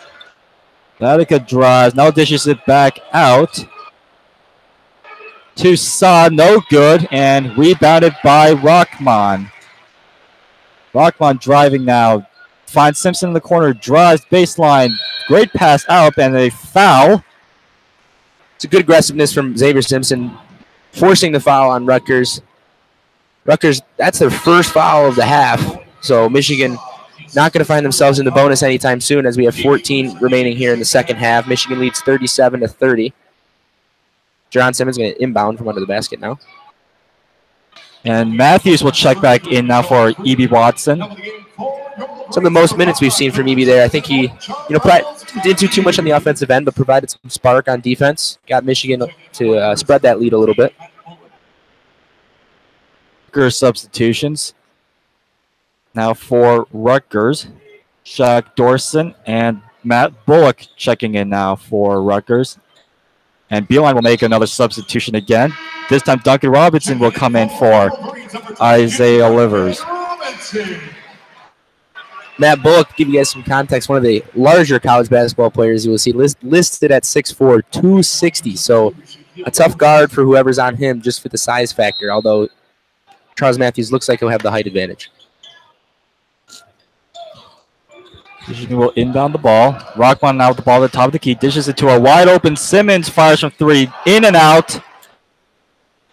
Datica drives. Now dishes it back out to Saad. No good. And rebounded by Rockman. Rockman driving now. Finds Simpson in the corner. Drives baseline. Great pass out. And a foul. It's a good aggressiveness from Xavier Simpson, forcing the foul on Rutgers. Rutgers, that's their first foul of the half. So Michigan not going to find themselves in the bonus anytime soon, as we have 14 remaining here in the second half. Michigan leads 37-30. Jerron Simmons going to inbound from under the basket now. And Matthews will check back in now for E.B. Watson. Some of the most minutes we've seen from E.B. there. I think he, didn't do too much on the offensive end, but provided some spark on defense. Got Michigan to spread that lead a little bit. Rutgers substitutions. Now for Rutgers, Shaq Dorson and Matt Bullock checking in now for Rutgers. And Beeline will make another substitution again. This time Duncan Robinson will come in for Isaiah Livers. Matt Bullock, to give you guys some context, one of the larger college basketball players you will see listed at 6'4", 260. So a tough guard for whoever's on him just for the size factor, although Charles Matthews looks like he'll have the height advantage. Michigan will inbound the ball. Rockman now with the ball at the top of the key. Dishes it to a wide open Simmons. Fires from 3. In and out.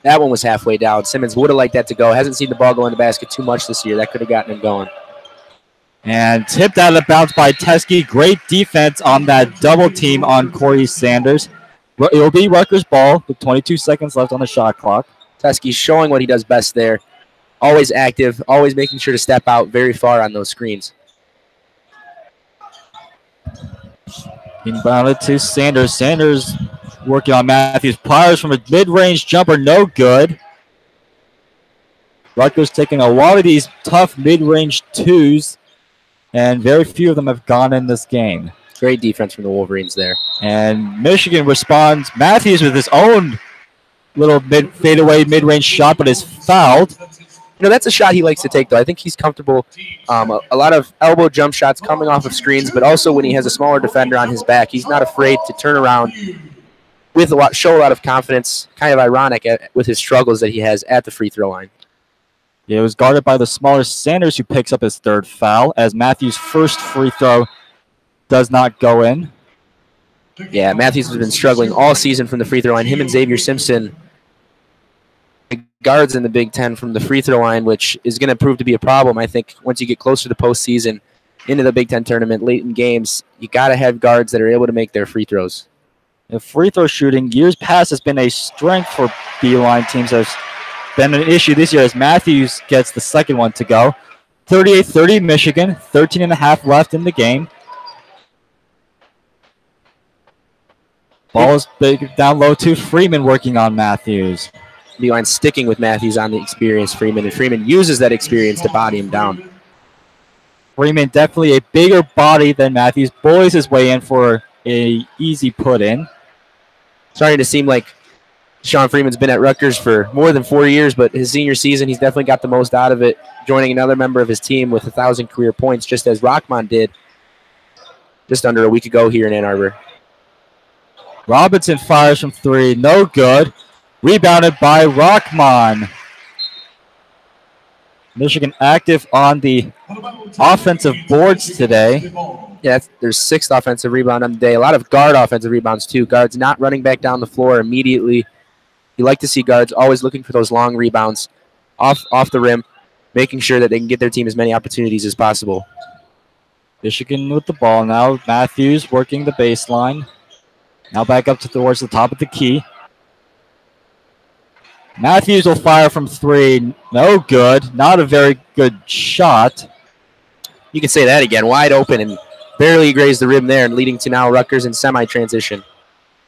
That one was halfway down. Simmons would have liked that to go. Hasn't seen the ball go in the basket too much this year. That could have gotten him going. And tipped out of bounds by Teskey. Great defense on that double team on Corey Sanders. It will be Rutgers ball with 22 seconds left on the shot clock. Teskey showing what he does best there. Always active. Always making sure to step out very far on those screens. Inbounded to Sanders. Sanders working on Matthews. Pliers from a mid-range jumper. No good. Rutgers taking a lot of these tough mid-range twos, and very few of them have gone in this game. Great defense from the Wolverines there. And Michigan responds. Matthews with his own little fadeaway mid-range shot, but is fouled. You know, that's a shot he likes to take, though. I think he's comfortable. A lot of elbow jump shots coming off of screens, but also when he has a smaller defender on his back, he's not afraid to turn around with show a lot of confidence. Kind of ironic with his struggles that he has at the free throw line. Yeah, it was guarded by the smaller Sanders, who picks up his third foul, as Matthews' first free throw does not go in. Yeah, Matthews has been struggling all season from the free throw line. Him and Xavier Simpson, guards in the Big Ten from the free throw line, which is going to prove to be a problem. I think once you get closer to the postseason, into the Big Ten tournament, late in games, you got to have guards that are able to make their free throws. The free throw shooting, years past, has been a strength for B-line teams. Has been an issue this year as Matthews gets the second one to go. 38-30 Michigan, 13.5 left in the game. Ball is big down low to Freeman, working on Matthews. B-line sticking with Matthews on the experienced Freeman, and Freeman uses that experience to body him down. Freeman definitely a bigger body than Matthews. Bullies his way in for a easy put-in. Starting to seem like Sean Freeman's been at Rutgers for more than 4 years, but his senior season, he's definitely got the most out of it, joining another member of his team with 1,000 career points, just as Rockman did just under a week ago here in Ann Arbor. Robinson fires from three, no good. Rebounded by Rockman. Michigan active on the offensive boards today. Yeah, there's 6th offensive rebound on the day. A lot of guard offensive rebounds, too. Guards not running back down the floor immediately. You like to see guards always looking for those long rebounds off the rim, making sure that they can get their team as many opportunities as possible. Michigan with the ball now. Matthews working the baseline. Now back up towards the top of the key. Matthews will fire from three. No good. Not a very good shot. You can say that again. Wide open and barely grazed the rim there, and leading to now Rutgers in semi-transition.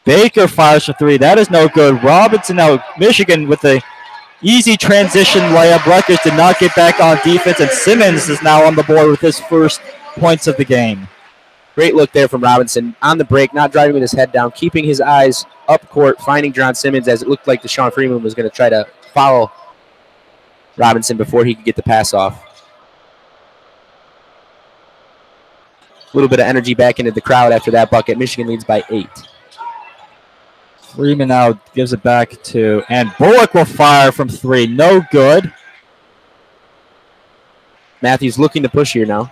Baker fires from three. That is no good. Robinson now, Michigan with the easy transition layup. Rutgers did not get back on defense, and Simmons is now on the board with his first points of the game. Great look there from Robinson on the break, not driving with his head down, keeping his eyes up court, finding John Simmons as it looked like Deshaun Freeman was going to try to follow Robinson before he could get the pass off. A little bit of energy back into the crowd after that bucket. Michigan leads by 8. Freeman now gives it back to, and Bullock will fire from three. No good. Matthews looking to push here now.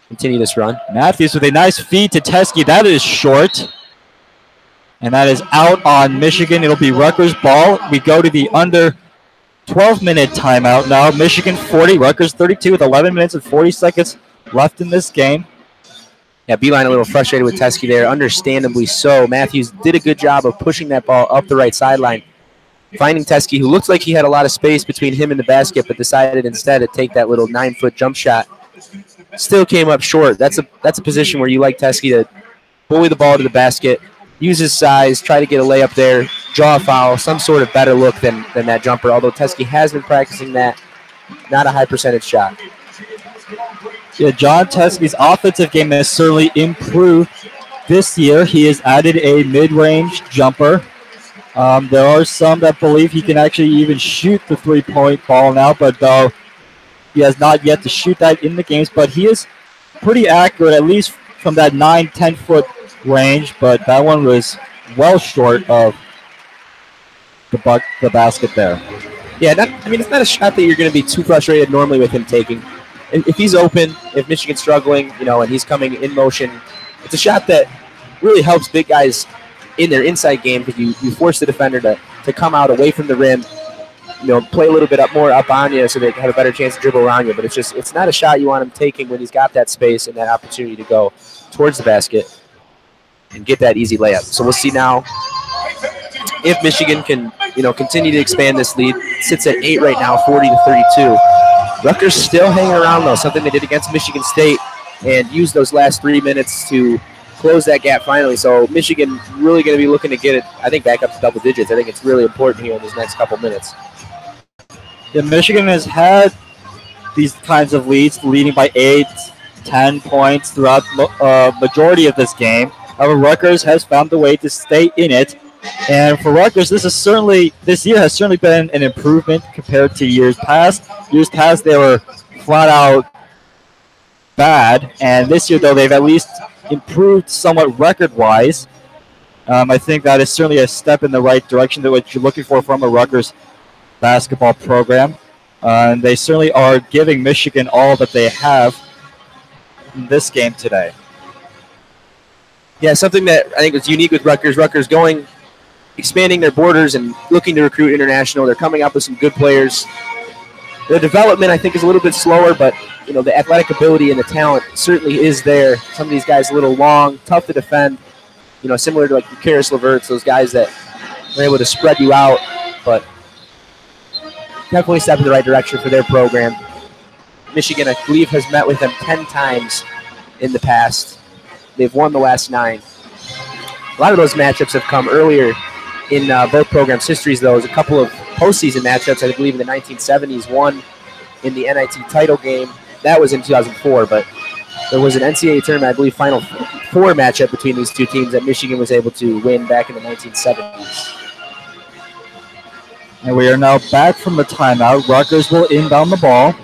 Continue this run. Matthews with a nice feed to Teskey. That is short. And that is out on Michigan. It'll be Rutgers ball. We go to the under 12-minute timeout now. Michigan 40, Rutgers 32 with 11 minutes and 40 seconds left in this game. Yeah, Beeline a little frustrated with Teskey there, understandably so. Matthews did a good job of pushing that ball up the right sideline, finding Teskey, who looked like he had a lot of space between him and the basket, but decided instead to take that little 9-foot jump shot. Still came up short. That's a position where you like Teskey to bully the ball to the basket, use his size, try to get a layup there, draw a foul, some sort of better look than that jumper, although Teskey has been practicing that. Not a high percentage shot. Yeah, John Teskey's offensive game has certainly improved this year. He has added a mid-range jumper. There are some that believe he can actually even shoot the three-point ball now, but though he has not yet to shoot that in the games, but he is pretty accurate, at least from that 9-10 foot range, but that one was well short of the basket there. Yeah, it's not a shot that you're going to be too frustrated normally with him taking. If he's open, if Michigan's struggling, and he's coming in motion, it's a shot that really helps big guys in their inside game because you force the defender to come out away from the rim, play a little bit more up on you so they have a better chance to dribble around you. But it's not a shot you want him taking when he's got that space and that opportunity to go towards the basket and get that easy layup. So we'll see now if Michigan can, continue to expand this lead. It sits at 8 right now, 40-32. Rutgers still hanging around, though, something they did against Michigan State and used those last 3 minutes to close that gap finally. So Michigan really going to be looking to get it, I think, back up to double digits. I think it's really important here in these next couple minutes. Yeah, Michigan has had these kinds of leads, leading by 8, 10 points throughout the majority of this game. However, Rutgers has found a way to stay in it And for Rutgers, this year has certainly been an improvement compared to years past. Years past, they were flat out bad, and this year, though, they've at least improved somewhat record-wise. I think that is certainly a step in the right direction that what you're looking for from a Rutgers basketball program. And they certainly are giving Michigan all that they have in this game today. Yeah, something that I think is unique with Rutgers. Rutgers expanding their borders and looking to recruit international. They're coming up with some good players. The development, I think, is a little bit slower, but the athletic ability and the talent certainly is there. Some of these guys a little long, tough to defend. Similar to like Karis LeVerts, those guys that are able to spread you out, but definitely a step in the right direction for their program. Michigan, I believe, has met with them 10 times in the past. They've won the last 9. A lot of those matchups have come earlier in both programs' histories, though. There's a couple of postseason matchups, I believe, in the 1970s. One in the NIT title game. That was in 2004, but there was an NCAA tournament, I believe, Final Four matchup between these two teams that Michigan was able to win back in the 1970s. And we are now back from the timeout. Rutgers will inbound the ball.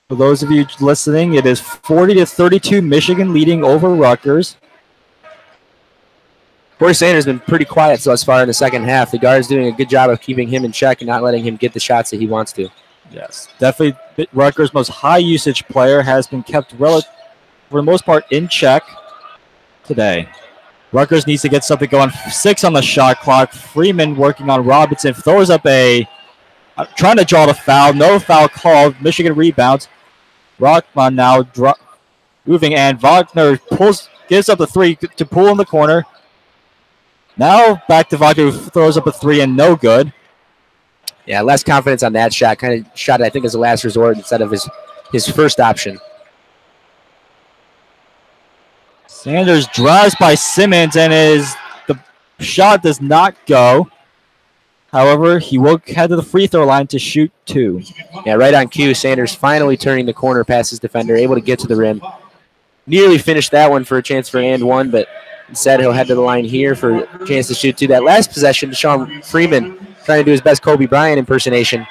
For those of you listening, it is 40-32, Michigan leading over Rutgers. Corey Sanders has been pretty quiet thus far in the second half. The guard's doing a good job of keeping him in check and not letting him get the shots that he wants to. Yes, definitely Rutgers' most high-usage player has been kept, for the most part, in check today. Rutgers needs to get something going. 6 on the shot clock. Freeman working on Robinson. Throws up trying to draw the foul. No foul called. Michigan rebounds. Rockman now moving, and Wagner gives up the 3 to Poole in the corner. Now back to Wagner, who throws up a 3 and no good. Yeah, less confidence on that shot. Kind of shot it, I think, as a last resort instead of his first option. Sanders drives by Simmons, and the shot does not go. However, he will head to the free throw line to shoot 2. Yeah, right on cue. Sanders finally turning the corner past his defender, able to get to the rim. Nearly finished that one for a chance for and 1, but instead he'll head to the line here for a chance to shoot 2. That last possession, Deshaun Freeman trying to do his best Kobe Bryant impersonation.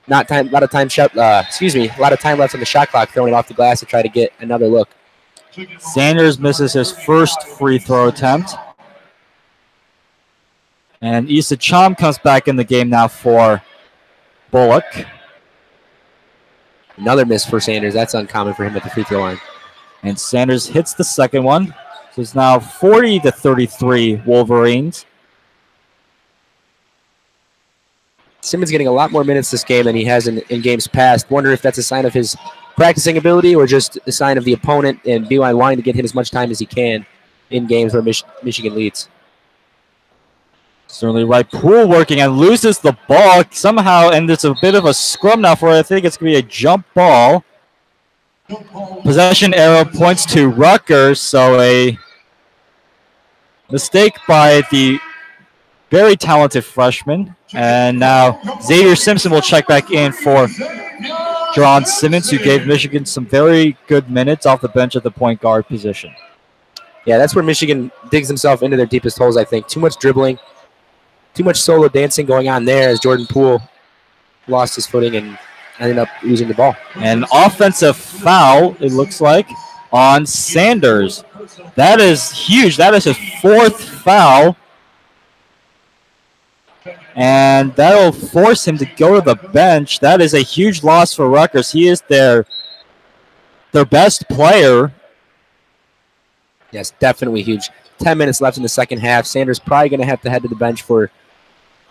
A lot of time left on the shot clock, throwing it off the glass to try to get another look. Sanders misses his first free throw attempt. And Issa Chom comes back in the game now for Bullock. Another miss for Sanders. That's uncommon for him at the free throw line. And Sanders hits the second one. So it's now 40-33 Wolverines. Simmons getting a lot more minutes this game than he has in games past. Wonder if that's a sign of his practicing ability or just a sign of the opponent and Beeline wanting to get him as much time as he can in games where Michigan leads. Certainly right. Poole working and loses the ball somehow, and it's a bit of a scrum now for it. I think it's going to be a jump ball. Possession arrow points to Rutgers, so a mistake by the very talented freshman. And now Xavier Simpson will check back in for Jerron Simmons, who gave Michigan some very good minutes off the bench at the point guard position. Yeah, that's where Michigan digs himself into their deepest holes, I think. Too much dribbling, too much solo dancing going on there as Jordan Poole lost his footing and ended up losing the ball. An offensive foul, it looks like, on Sanders. That is huge. That is his 4th foul. And that will force him to go to the bench. That is a huge loss for Rutgers. He is their best player. Yes, definitely huge. 10 minutes left in the second half. Sanders probably going to have to head to the bench for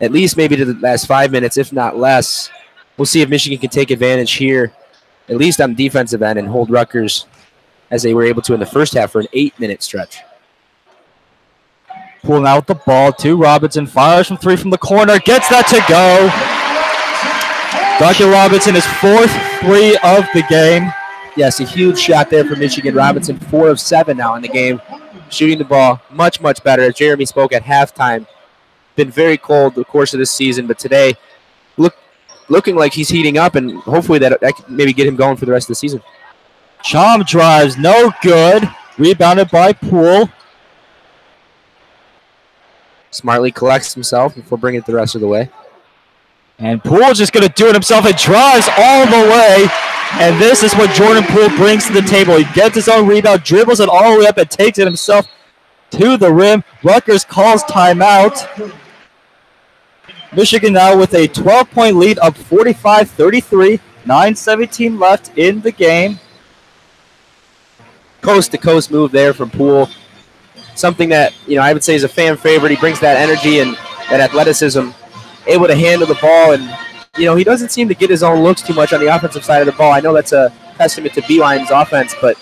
at least maybe to the last 5 minutes, if not less. We'll see if Michigan can take advantage here, at least on the defensive end, and hold Rutgers as they were able to in the first half for an 8-minute stretch. Pulling out the ball to Robinson. Fires from 3 from the corner. Gets that to go. Dr. Robinson, his 4th 3 of the game. Yes, a huge shot there for Michigan. Robinson, 4 of 7 now in the game. Shooting the ball much, much better. As Jeremy spoke at halftime, been very cold the course of this season, but today looking like he's heating up, and hopefully that can maybe get him going for the rest of the season. Chom drives, no good. Rebounded by Poole. Smartly collects himself before bringing it the rest of the way. And Poole just going to do it himself. It drives all the way. And this is what Jordan Poole brings to the table. He gets his own rebound, dribbles it all the way up, and takes it himself to the rim. Rutgers calls timeout. Michigan now with a 12-point lead, up 45-33. 9:17 left in the game. Coast-to-coast move there from Poole. Something that, I would say is a fan favorite. He brings that energy and that athleticism, able to handle the ball. And, he doesn't seem to get his own looks too much on the offensive side of the ball. I know that's a testament to Beeline's offense, but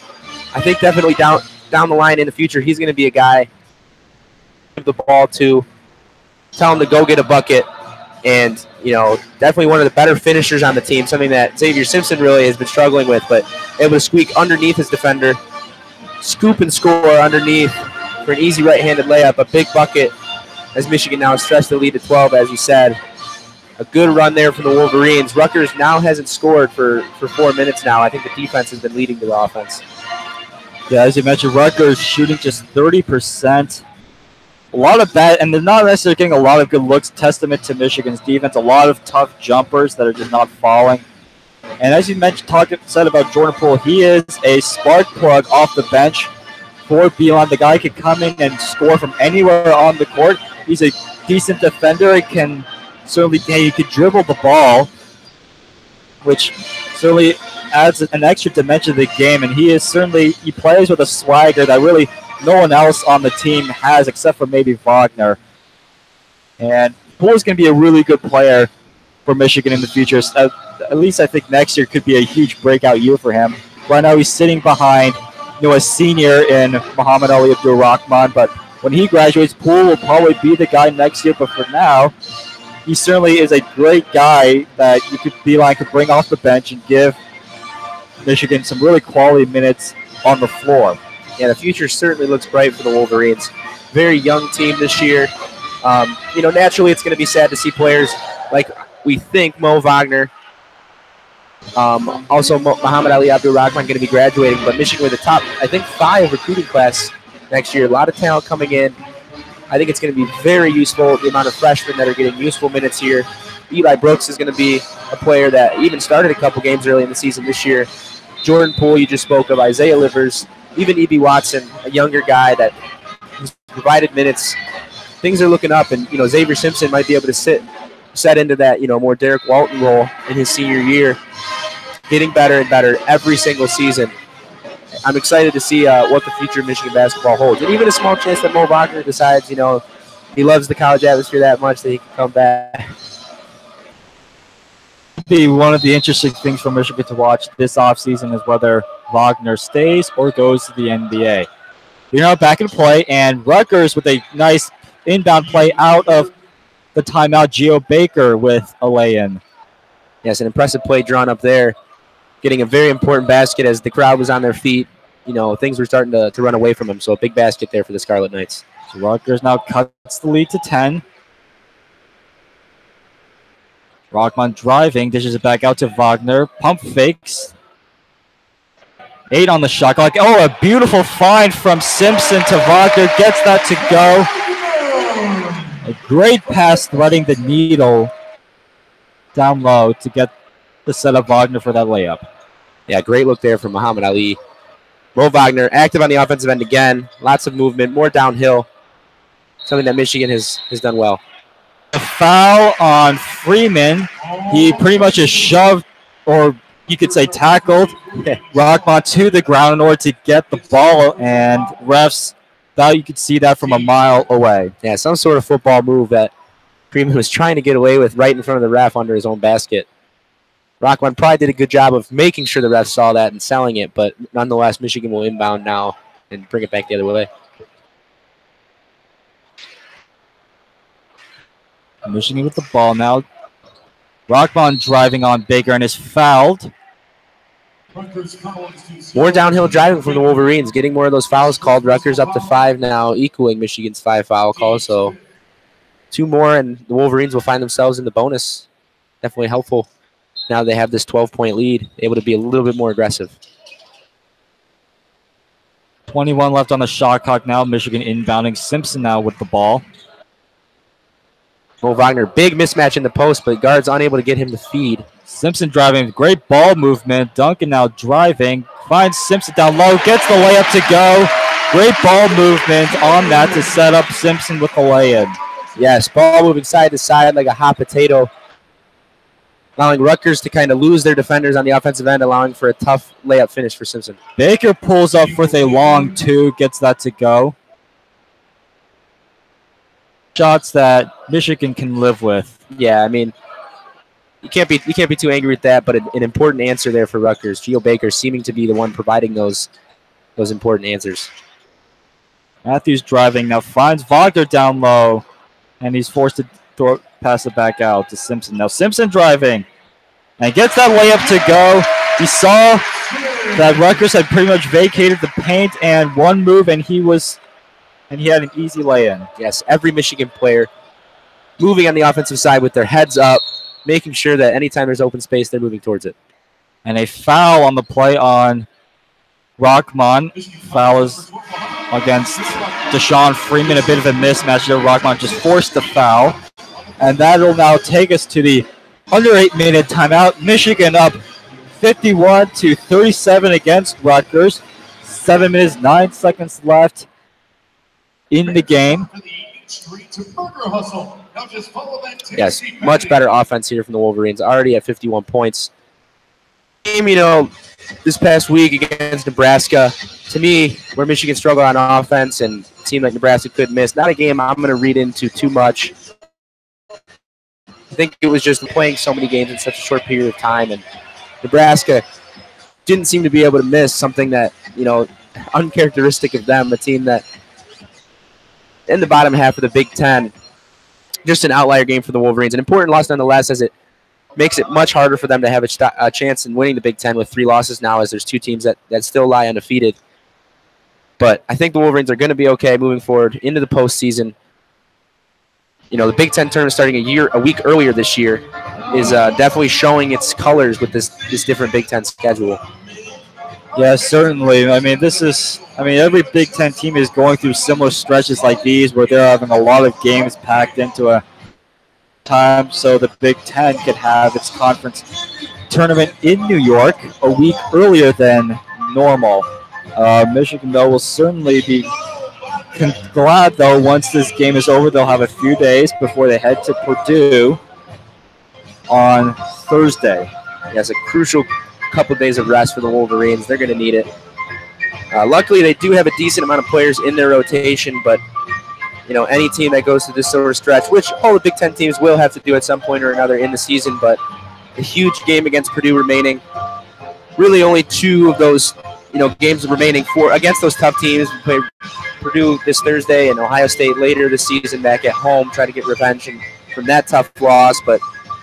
I think definitely down the line in the future, he's going to be a guy give the ball to, tell him to go get a bucket. And, definitely one of the better finishers on the team, something that Xavier Simpson really has been struggling with, but able to squeak underneath his defender, scoop and score underneath for an easy right-handed layup, a big bucket as Michigan now has stretched the lead to 12, as you said. A good run there from the Wolverines. Rutgers now hasn't scored for 4 minutes now. I think the defense has been leading the offense. Yeah, as you mentioned, Rutgers shooting just 30%. A lot of that, and they're not necessarily getting a lot of good looks, testament to Michigan's defense. A lot of tough jumpers that are just not falling. And as you said about Jordan Poole, he is a spark plug off the bench for Beeline. The guy can come in and score from anywhere on the court. He's a decent defender. He can dribble the ball, which certainly adds an extra dimension to the game. And he plays with a swagger that really no one else on the team has except for maybe Wagner. And Poole is going to be a really good player for Michigan in the future. At least I think next year could be a huge breakout year for him. Right now he's sitting behind a senior in Muhammad Ali Abdul-Rahman, but when he graduates, Poole will probably be the guy next year. But for now, he certainly is a great guy that Beeline could bring off the bench and give Michigan some really quality minutes on the floor. Yeah, the future certainly looks bright for the Wolverines. Very young team this year. Naturally it's going to be sad to see players like we think Mo Wagner, also Muhammad Ali Abdul-Rahman going to be graduating, but Michigan with the top, I think, 5 recruiting class next year. A lot of talent coming in. I think it's going to be very useful, the amount of freshmen that are getting useful minutes here. Eli Brooks is going to be a player that even started a couple games early in the season this year. Jordan Poole, you just spoke of, Isaiah Livers, even E.B. Watson, a younger guy that has provided minutes. Things are looking up, and Xavier Simpson might be able to set into that more Derek Walton role in his senior year, getting better and better every single season. I'm excited to see what the future of Michigan basketball holds, and even a small chance that Mo Wagner decides he loves the college atmosphere that much that he can come back. Be one of the interesting things for Michigan to watch this offseason is whether Wagner stays or goes to the NBA. We're now back in play, and Rutgers with a nice inbound play out of the timeout. Gio Baker with a lay-in. Yes, an impressive play drawn up there, getting a very important basket as the crowd was on their feet. Things were starting to run away from him, so a big basket there for the Scarlet Knights. So Rutgers now cuts the lead to 10. Rahman driving, dishes it back out to Wagner. Pump fakes. 8 on the shot clock. Oh, a beautiful find from Simpson to Wagner. Gets that to go. A great pass threading the needle down low to get the set up Wagner for that layup. Yeah, great look there from Muhammad Ali. Mo Wagner active on the offensive end again. Lots of movement, more downhill. Something that Michigan has done well. A foul on Freeman. He pretty much is shoved, or you could say tackled, Rahman to the ground in order to get the ball, and refs thought you could see that from a mile away. Yeah, some sort of football move that Freeman was trying to get away with right in front of the ref under his own basket. Rahman probably did a good job of making sure the refs saw that and selling it, but nonetheless, Michigan will inbound now and bring it back the other way. Michigan with the ball now. Rahman driving on Baker and is fouled. More downhill driving from the Wolverines, getting more of those fouls called. Rutgers up to 5 now, equaling Michigan's 5 foul calls. So 2 more, and the Wolverines will find themselves in the bonus. Definitely helpful. Now they have this 12-point lead, able to be a little bit more aggressive. 21 left on the shot clock now. Michigan inbounding. Simpson now with the ball. Mo Wagner, big mismatch in the post, but guards unable to get him to feed. Simpson driving. Great ball movement. Duncan now driving. Finds Simpson down low. Gets the layup to go. Great ball movement on that to set up Simpson with the lay-in. Yes, ball moving side to side like a hot potato, allowing Rutgers to kind of lose their defenders on the offensive end, allowing for a tough layup finish for Simpson. Baker pulls up with a long two, gets that to go. Shots that Michigan can live with. Yeah, I mean, you can't be too angry with that, but an important answer there for Rutgers. Geo Baker seeming to be the one providing those important answers. Matthews driving now, finds Wagner down low, and he's forced to pass it back out to Simpson. Now Simpson driving and gets that layup to go. He saw that Rutgers had pretty much vacated the paint and one move, and he had an easy lay-in. Yes, every Michigan player moving on the offensive side with their heads up, making sure that anytime there's open space, they're moving towards it. And a foul on the play on Rockman. Foul is against Deshaun Freeman. A bit of a mismatch there. Rockman just forced the foul. And that'll now take us to the under 8-minute timeout. Michigan up 51-37 against Rutgers. 7 minutes, 9 seconds left in the game. Yes, much better offense here from the Wolverines. Already at 51 points. Game, this past week against Nebraska, to me, where Michigan struggled on offense and a team like Nebraska couldn't miss. Not a game I'm going to read into too much. I think it was just playing so many games in such a short period of time, and Nebraska didn't seem to be able to miss something that, uncharacteristic of them, a team that in the bottom half of the Big Ten, just an outlier game for the Wolverines. An important loss nonetheless, as it makes it much harder for them to have a chance in winning the Big Ten with 3 losses now, as there's 2 teams that still lie undefeated. But I think the Wolverines are going to be okay moving forward into the postseason. The Big Ten tournament starting a week earlier this year is definitely showing its colors with this different Big Ten schedule. Yeah, certainly. Every Big Ten team is going through similar stretches like these where they're having a lot of games packed into a time, so the Big Ten could have its conference tournament in New York a week earlier than normal. Michigan, though, will certainly be glad, though, once this game is over. They'll have a few days before they head to Purdue on Thursday. Yes, a crucial couple days of rest for the Wolverines. They're going to need it. Luckily, they do have a decent amount of players in their rotation, but any team that goes through this sort of stretch, which all the Big Ten teams will have to do at some point or another in the season, but a huge game against Purdue remaining. Really only 2 of those, games remaining against those tough teams. We play Purdue this Thursday and Ohio State later this season back at home, try to get revenge from that tough loss. But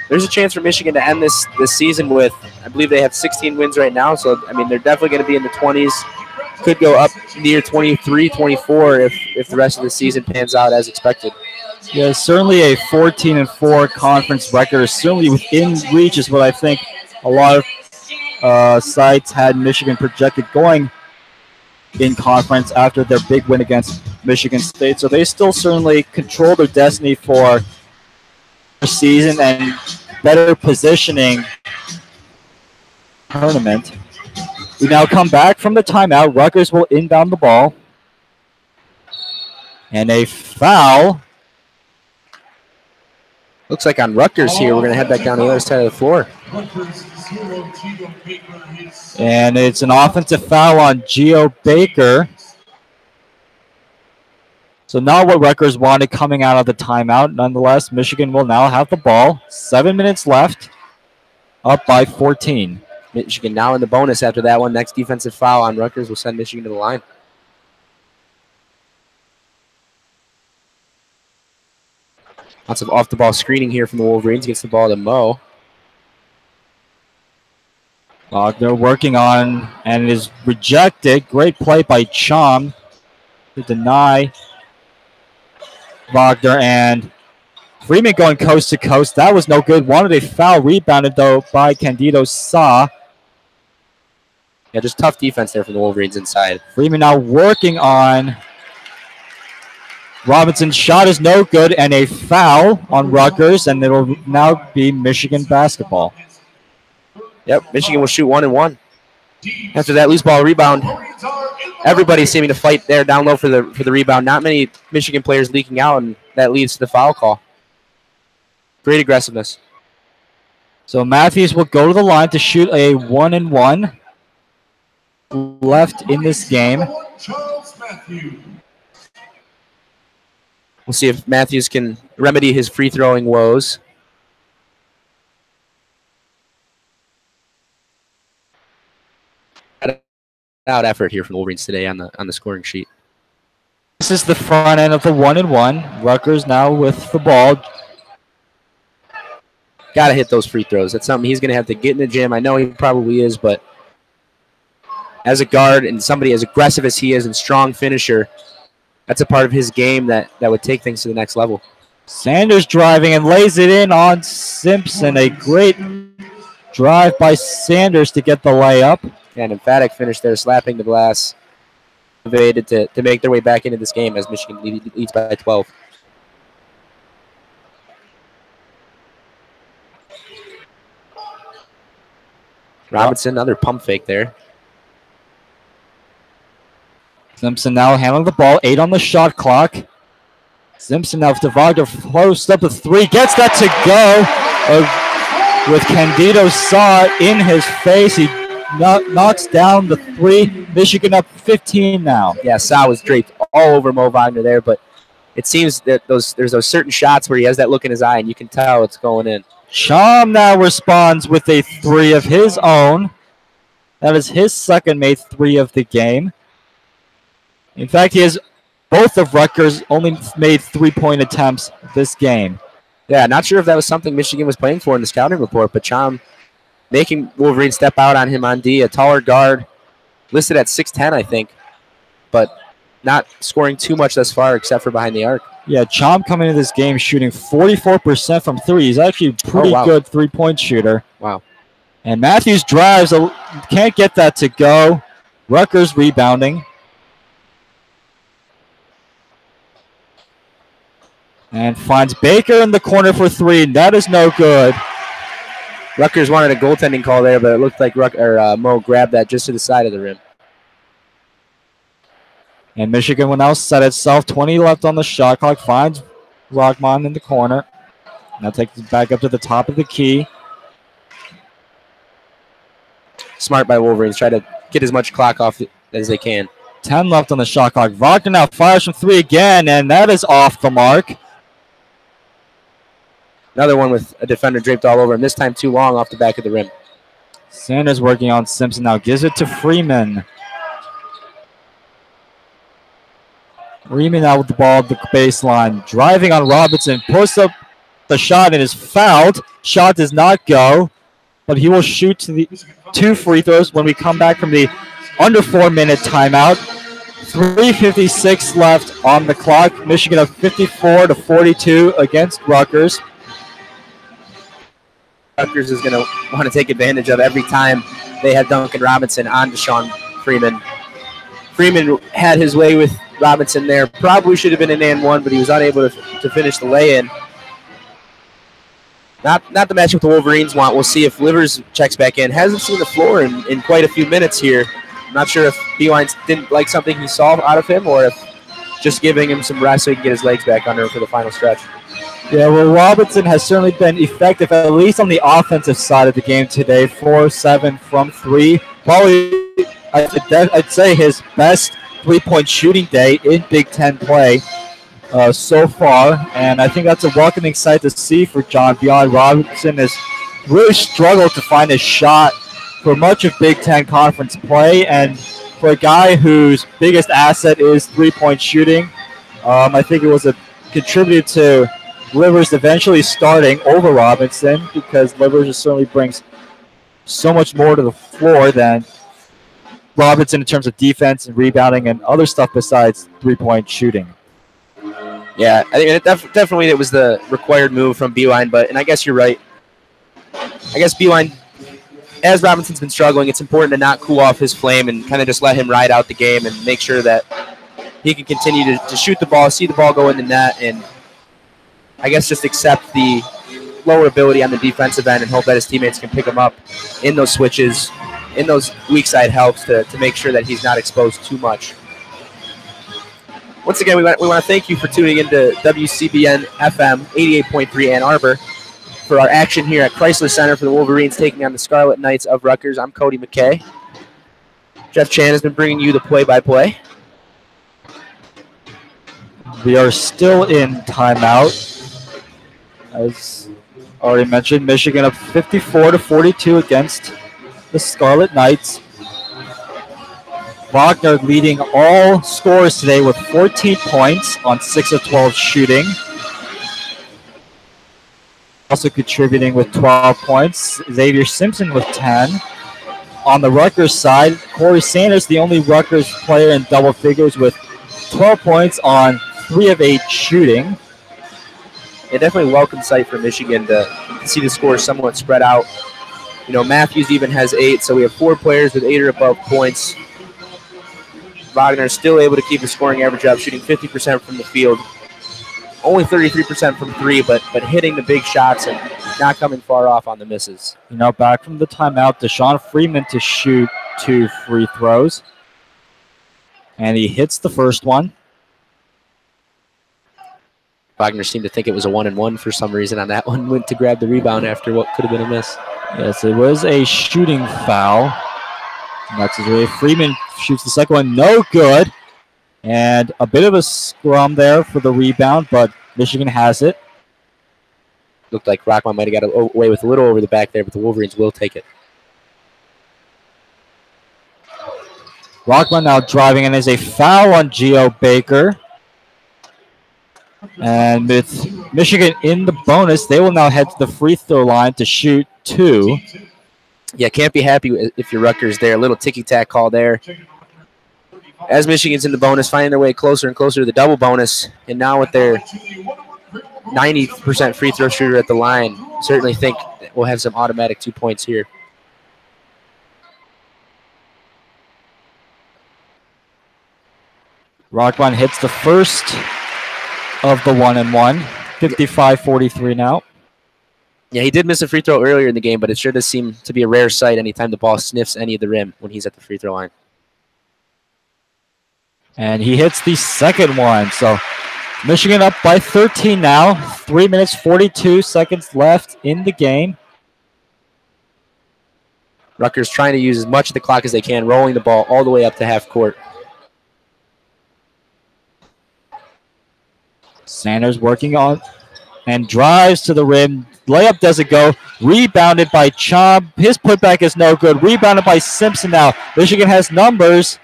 there's a chance for Michigan to end this season with, I believe they have 16 wins right now, so they're definitely going to be in the 20s. Could go up near 23, 24 if the rest of the season pans out as expected. Yeah, certainly a 14-4 conference record is certainly within reach, is what I think a lot of sites had Michigan projected going in conference after their big win against Michigan State. So they still certainly control their destiny for the season and better positioning tournament. We now come back from the timeout. Rutgers will inbound the ball. And a foul. Looks like on Rutgers here, we're going to head back down to the other side of the floor. And it's an offensive foul on Geo Baker. So not what Rutgers wanted coming out of the timeout. Nonetheless, Michigan will now have the ball. 7 minutes left, up by 14. Michigan now in the bonus after that one. Next defensive foul on Rutgers will send Michigan to the line. Lots of off-the-ball screening here from the Wolverines. Gets the ball to Mo. Wagner working on and is rejected. Great play by Chum to deny Wagner, and Freeman going coast to coast. That was no good. Wanted a foul. Rebounded, though, by Candido Sa. Yeah, just tough defense there from the Wolverines inside. Freeman now working on Robinson's shot is no good, and a foul on Rutgers, and it'll now be Michigan basketball. Yep, Michigan will shoot 1 and 1. After that loose ball rebound, everybody's seeming to fight there down low for the rebound. Not many Michigan players leaking out, and that leads to the foul call. Great aggressiveness. So Matthews will go to the line to shoot a 1 and 1 left in this game. We'll see if Matthews can remedy his free throwing woes. Out effort here from the Wolverines today on the scoring sheet. This is the front end of the 1 and 1. Rutgers now with the ball. Got to hit those free throws. That's something he's going to have to get in the gym. I know he probably is, but as a guard and somebody as aggressive as he is and strong finisher, that's a part of his game that would take things to the next level. Sanders driving and lays it in on Simpson. A great drive by Sanders to get the layup. And emphatic finish there, slapping the glass. Motivated to make their way back into this game as Michigan leads by 12. Robinson, another pump fake there. Simpson now handling the ball, 8 on the shot clock. Simpson now to Wagner, post up a 3, gets that to go. With Candido Saw in his face, he knocks down the 3. Michigan up 15 now. Yeah, Saw was draped all over Mo Wagner there, but it seems that there's those certain shots where he has that look in his eye, and you can tell it's going in. Chom now responds with a 3 of his own. That is his second made 3 of the game. In fact, he has both of Rutgers only made 3-point attempts this game. Yeah, not sure if that was something Michigan was playing for in the scouting report, but Chom making Wolverine step out on him on D, a taller guard, listed at 6'10", I think, but not scoring too much thus far except for behind the arc. Yeah, Chom coming into this game shooting 44% from 3. He's actually a pretty good 3-point shooter. Wow. And Matthews drives, can't get that to go. Rutgers rebounding. And finds Baker in the corner for 3. That is no good. Rutgers wanted a goaltending call there, but it looked like Mo grabbed that just to the side of the rim. And Michigan will now set itself. 20 left on the shot clock. Finds Rockman in the corner. Now takes it back up to the top of the key. Smart by Wolverines. Try to get as much clock off as they can. 10 left on the shot clock. Wagner now fires from 3 again, and that is off the mark. Another one with a defender draped all over him, this time too long off the back of the rim. Sanders working on Simpson now. Gives it to Freeman. Freeman now with the ball at the baseline. Driving on Robinson. Posts up the shot and is fouled. Shot does not go, but he will shoot to the 2 free throws when we come back from the under 4-minute timeout. 3:56 left on the clock. Michigan up 54-42 against Rutgers. Rutgers is going to want to take advantage of every time they have Duncan Robinson on Deshaun Freeman. Freeman had his way with Robinson there. Probably should have been an and 1, but he was unable to finish the lay-in. Not the matchup the Wolverines want. We'll see if Livers checks back in. Hasn't seen the floor in quite a few minutes here. I'm not sure if Beeline didn't like something he saw out of him or if just giving him some rest so he can get his legs back under him for the final stretch. Yeah, well, Robinson has certainly been effective, at least on the offensive side of the game today. 4-7 from 3. Probably, I'd say his best 3-point shooting day in Big Ten play so far. And I think that's a welcoming sight to see for John Beyond. Robinson has really struggled to find a shot for much of Big Ten conference play. And for a guy whose biggest asset is 3-point shooting, I think it was a contributor to Livers eventually starting over Robinson, because Livers certainly brings so much more to the floor than Robinson in terms of defense and rebounding and other stuff besides 3-point shooting. Yeah, I think definitely it was the required move from Beeline, and I guess you're right. I guess Beeline as Robinson's been struggling, it's important to not cool off his flame and kind of just let him ride out the game and make sure that he can continue to shoot the ball, see the ball go in the net, and I guess just accept the lower ability on the defensive end and hope that his teammates can pick him up in those switches, in those weak side helps to make sure that he's not exposed too much. Once again, we want to thank you for tuning into WCBN FM 88.3 Ann Arbor for our action here at Crisler Center for the Wolverines taking on the Scarlet Knights of Rutgers. I'm Cody McKay. Jeff Chan has been bringing you the play-by-play. We are still in timeout. As already mentioned, Michigan up 54-42 against the Scarlet Knights. Wagner leading all scorers today with 14 points on 6 of 12 shooting. Also contributing with 12 points, Xavier Simpson with 10. On the Rutgers side, Corey Sanders, the only Rutgers player in double figures with 12 points on 3 of 8 shooting. Yeah, definitely a welcome sight for Michigan to see the scores somewhat spread out. You know, Matthews even has 8, so we have 4 players with 8 or above points. Wagner is still able to keep the scoring average up, shooting 50% from the field. Only 33% from 3, but hitting the big shots and not coming far off on the misses. You know, back from the timeout, Deshaun Freeman to shoot 2 free throws. And he hits the first one. Wagner seemed to think it was a 1-and-1 for some reason on that one. Went to grab the rebound after what could have been a miss. Yes, it was a shooting foul. And that's his way. Freeman shoots the second one, no good. And a bit of a scrum there for the rebound, but Michigan has it. Looked like Rockman might have got away with a little over the back there, but the Wolverines will take it. Rockman now driving, and there's a foul on Gio Baker. And with Michigan in the bonus, they will now head to the free throw line to shoot 2. Yeah, can't be happy if you're Rutgers there. A little ticky-tack call there. As Michigan's in the bonus, finding their way closer and closer to the double bonus, and now with their 90% free throw shooter at the line, certainly think we'll have some automatic 2 points here. Rockman hits the first of the 1-and-1, 55-43 now. Yeah, he did miss a free throw earlier in the game, but it sure does seem to be a rare sight anytime the ball sniffs any of the rim when he's at the free throw line. And he hits the second one. So Michigan up by 13 now. 3 minutes, 42 seconds left in the game. Rutgers trying to use as much of the clock as they can, rolling the ball all the way up to half court. Sanders working on and drives to the rim. Layup doesn't go. Rebounded by Chomp. His putback is no good. Rebounded by Simpson now. Michigan has numbers.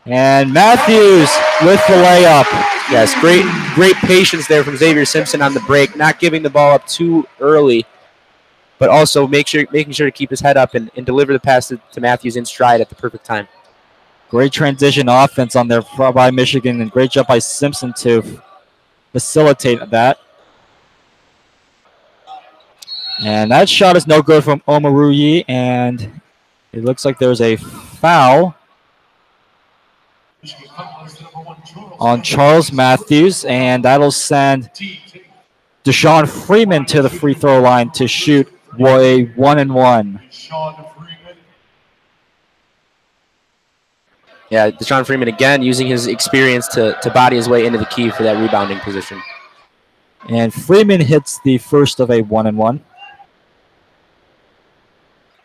And Matthews with the layup. Yes, great patience there from Xavier Simpson on the break, not giving the ball up too early, but also making sure to keep his head up and deliver the pass to Matthews in stride at the perfect time. Great transition offense on there by Michigan, and great job by Simpson to facilitate that. And that shot is no good from Omaruyi, and it looks like there's a foul on Charles Matthews, and that'll send Deshaun Freeman to the free throw line to shoot a 1-and-1. Yeah, Deshaun Freeman again using his experience to body his way into the key for that rebounding position. And Freeman hits the first of a 1-and-1.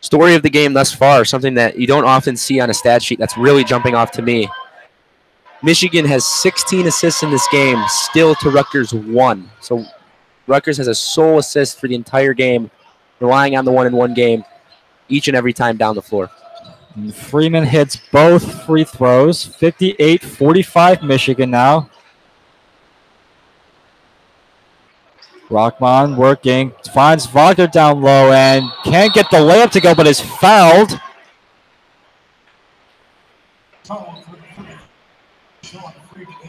Story of the game thus far, something that you don't often see on a stat sheet that's really jumping off to me. Michigan has 16 assists in this game, still to Rutgers 1. So Rutgers has a sole assist for the entire game, relying on the 1-and-1 game each and every time down the floor. And Freeman hits both free throws. 58-45 Michigan now. Rockman working, finds Wagner down low and can't get the layup to go, but is fouled.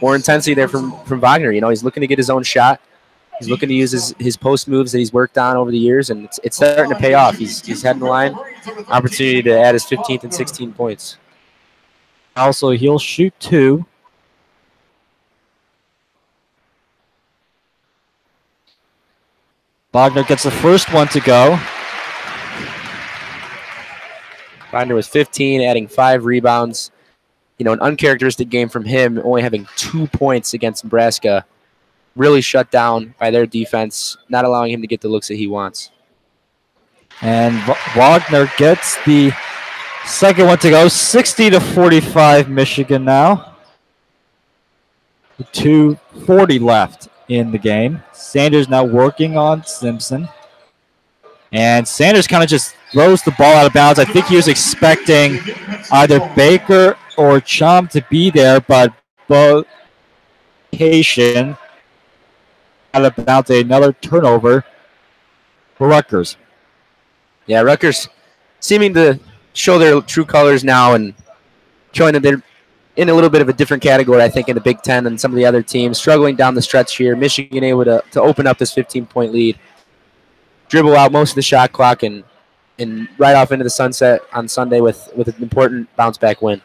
More intensity there from Wagner. You know, he's looking to get his own shot. He's looking to use his post moves that he's worked on over the years, and it's starting to pay off. He's heading the line. Opportunity to add his 15th and 16 points. Also, he'll shoot 2. Wagner gets the first one to go. Wagner was 15, adding 5 rebounds. You know, an uncharacteristic game from him, only having 2 points against Nebraska. Really shut down by their defense, not allowing him to get the looks that he wants. And Wagner gets the second one to go. 60-45 Michigan now. 2:40 left in the game. Sanders now working on Simpson. And Sanders kind of just throws the ball out of bounds. I think he was expecting either Baker or Chum to be there, but both out of bounds. Another turnover for Rutgers. Yeah, Rutgers seeming to show their true colors now and showing that they're in a little bit of a different category, I think, in the Big Ten than some of the other teams. Struggling down the stretch here. Michigan able to open up this 15-point lead. Dribble out most of the shot clock and right off into the sunset on Sunday with an important bounce-back win.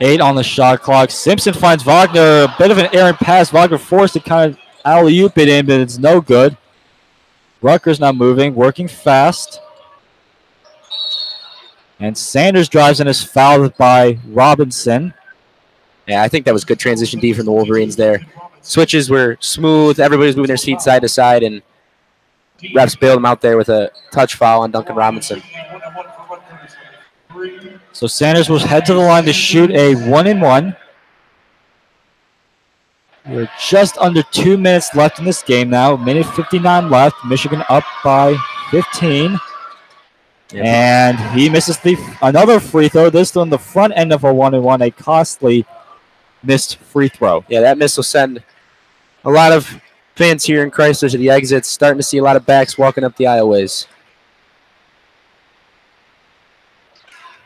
8 on the shot clock. Simpson finds Wagner. A bit of an errant pass. Wagner forced to kind of alley-oop it in, but it's no good. Rutgers now moving, working fast. And Sanders drives and is fouled by Robinson. Yeah, I think that was good transition D from the Wolverines there. Switches were smooth. Everybody's moving their feet side to side, and refs bailed him out there with a touch foul on Duncan Robinson. So Sanders will head to the line to shoot a 1-and-1. We're just under 2 minutes left in this game now. Minute 59 left. Michigan up by 15. Yep. And he misses another free throw. This on the front end of a 1-and-1, a costly missed free throw. Yeah, that miss will send a lot of fans here in Crisler to the exits. Starting to see a lot of backs walking up the aisleways.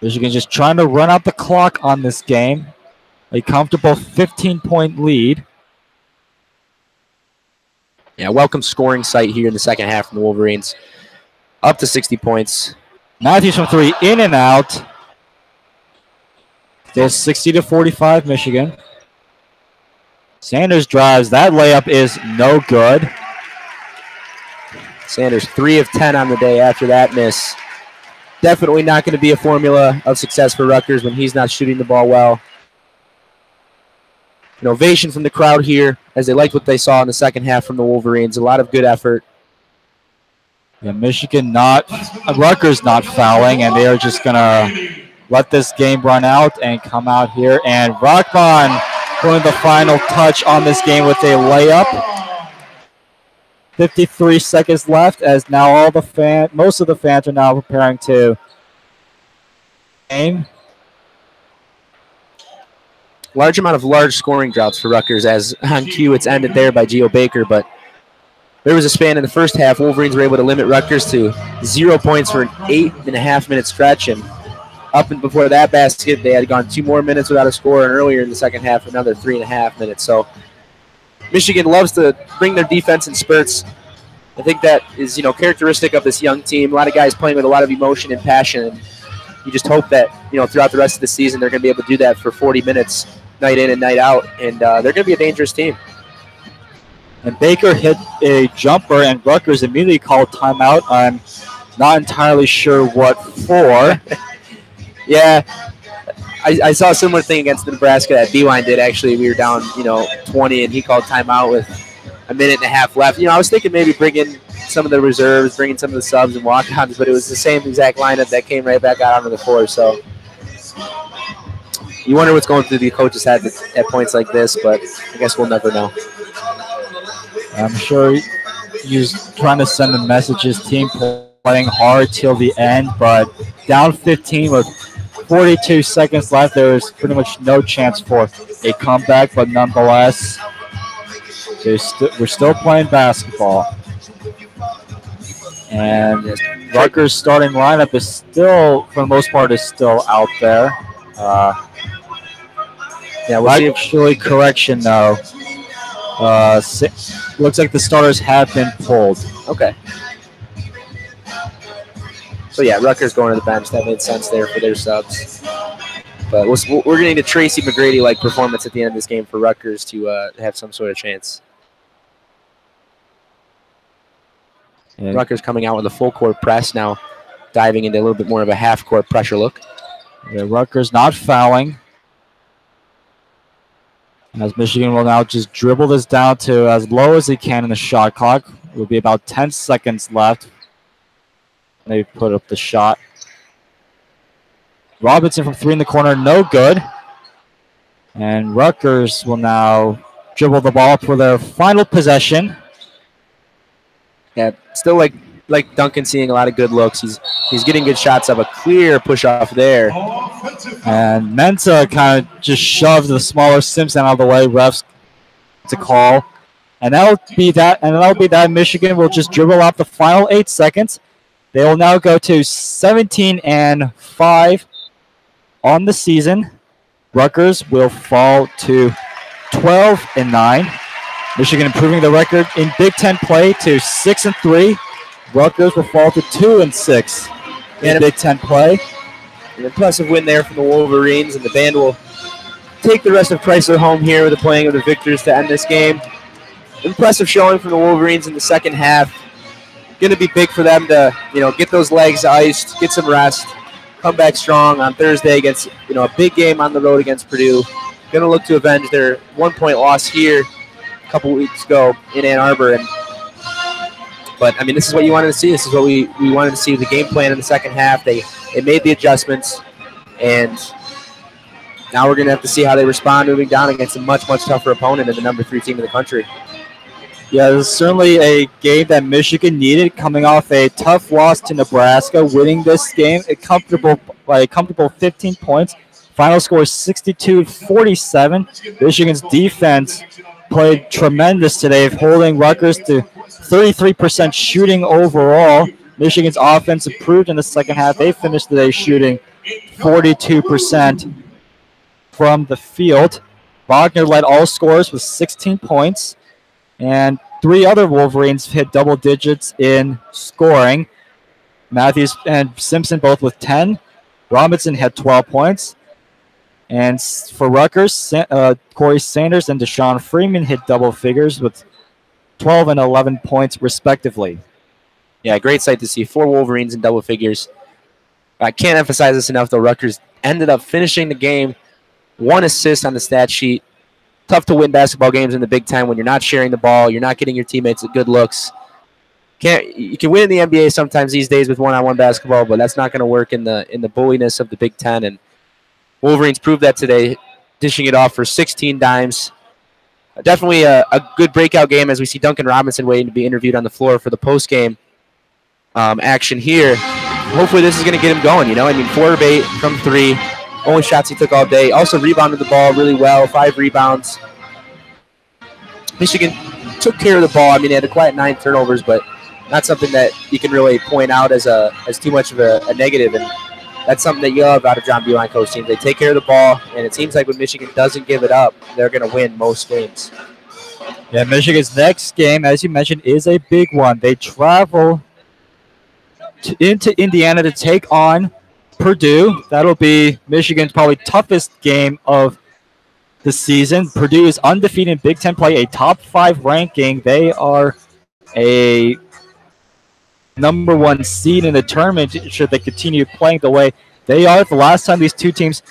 Michigan just trying to run out the clock on this game. A comfortable 15-point lead. Yeah, welcome scoring sight here in the second half from the Wolverines. Up to 60 points. Matthews from 3, in and out. Still 60-45 Michigan. Sanders drives. That layup is no good. Sanders 3 of 10 on the day after that miss. Definitely not going to be a formula of success for Rutgers when he's not shooting the ball well. An ovation from the crowd here as they liked what they saw in the second half from the Wolverines. A lot of good effort. Yeah, Rutgers not fouling, and they are just going to let this game run out and come out here. And Rockman putting the final touch on this game with a layup. 53 seconds left as now most of the fans are now preparing to game. Large amount of large scoring droughts for Rutgers as on cue it's ended there by Geo Baker, but there was a span in the first half. Wolverines were able to limit Rutgers to 0 points for an 8.5-minute stretch, and up and before that basket, they had gone 2 more minutes without a score, and earlier in the second half, another 3.5 minutes. So Michigan loves to bring their defense in spurts. I think that is, characteristic of this young team. A lot of guys playing with a lot of emotion and passion, and you just hope that, throughout the rest of the season, they're going to be able to do that for 40 minutes, night in and night out, and they're going to be a dangerous team. And Baker hit a jumper, and Rutgers immediately called timeout. I'm not entirely sure what for. Yeah, I saw a similar thing against Nebraska that Beeline did, actually. We were down, 20, and he called timeout with a minute and a half left. I was thinking maybe bring in some of the reserves, bring in some of the subs and walk-ons, but it was the same exact lineup that came right back out onto the floor. So you wonder what's going through the coach's head at points like this, but I guess we'll never know. I'm sure he's trying to send a message, his team playing hard till the end, but down 15 with 42 seconds left, there is pretty much no chance for a comeback, but nonetheless, we're still playing basketball. And Rutgers' starting lineup is still, for the most part, is still out there. Actually, correction though. Looks like the starters have been pulled. Okay. So yeah, Rutgers going to the bench. That made sense there for their subs. But we're going to need a Tracy McGrady-like performance at the end of this game for Rutgers to have some sort of chance. And Rutgers coming out with a full-court press now, diving into a little bit more of a half-court pressure look. Yeah, Rutgers not fouling. As Michigan will now just dribble this down to as low as they can in the shot clock. It will be about 10 seconds left. They put up the shot. Robinson from 3 in the corner, no good. And Rutgers will now dribble the ball for their final possession. Yeah, still like Duncan seeing a lot of good looks. He's getting good shots up. A clear push off there. And Mensah kind of just shoved the smaller Simpson out of the way. Refs to call. And that'll be that. And that'll be that. Michigan will just dribble out the final 8 seconds. They will now go to 17-5 on the season. Rutgers will fall to 12-9. Michigan improving the record in Big Ten play to 6-3. Rutgers will fall to 2-6 in Big Ten play. An impressive win there from the Wolverines, and the band will take the rest of Crisler home here with the playing of the victors to end this game. Impressive showing from the Wolverines in the second half. Going to be big for them to, get those legs iced, get some rest, come back strong on Thursday against, a big game on the road against Purdue. Going to look to avenge their 1-point loss here a couple weeks ago in Ann Arbor. But this is what you wanted to see. This is what we wanted to see, the game plan in the second half. They made the adjustments, and now we're going to have to see how they respond moving down against a much, much tougher opponent and the number 3 team in the country. Yeah, this is certainly a game that Michigan needed, coming off a tough loss to Nebraska, winning this game by a comfortable 15 points. Final score is 62-47. Michigan's defense played tremendous today, holding Rutgers to 33% shooting overall. Michigan's offense improved in the second half. They finished today shooting 42% from the field. Wagner led all scorers with 16 points. And 3 other Wolverines hit double digits in scoring. Matthews and Simpson both with 10. Robinson had 12 points. And for Rutgers, Corey Sanders and Deshaun Freeman hit double figures with 12 and 11 points respectively. Yeah, great sight to see. 4 Wolverines in double figures. I can't emphasize this enough, though. Rutgers ended up finishing the game. 1 assist on the stat sheet. Tough to win basketball games in the Big Ten when you're not sharing the ball, you're not getting your teammates good looks. You can win in the NBA sometimes these days with one-on-one basketball, but that's not going to work in the bulliness of the Big Ten. And Wolverines proved that today, dishing it off for 16 dimes. Definitely a good breakout game as we see Duncan Robinson waiting to be interviewed on the floor for the post-game action here. Hopefully this is going to get him going, 4 of 8 from 3. Only shots he took all day. Also rebounded the ball really well, 5 rebounds. Michigan took care of the ball. They had a quiet 9 turnovers, but not something that you can really point out as too much of a negative. And that's something that you love out of John Beilein coach teams. They take care of the ball, and it seems like when Michigan doesn't give it up, they're going to win most games. Yeah, Michigan's next game, as you mentioned, is a big one. They travel into Indiana to take on Purdue. That'll be Michigan's probably toughest game of the season. Purdue is undefeated in Big Ten play, a top 5 ranking. They are a number 1 seed in the tournament should they continue playing the way they are. The last time these two teams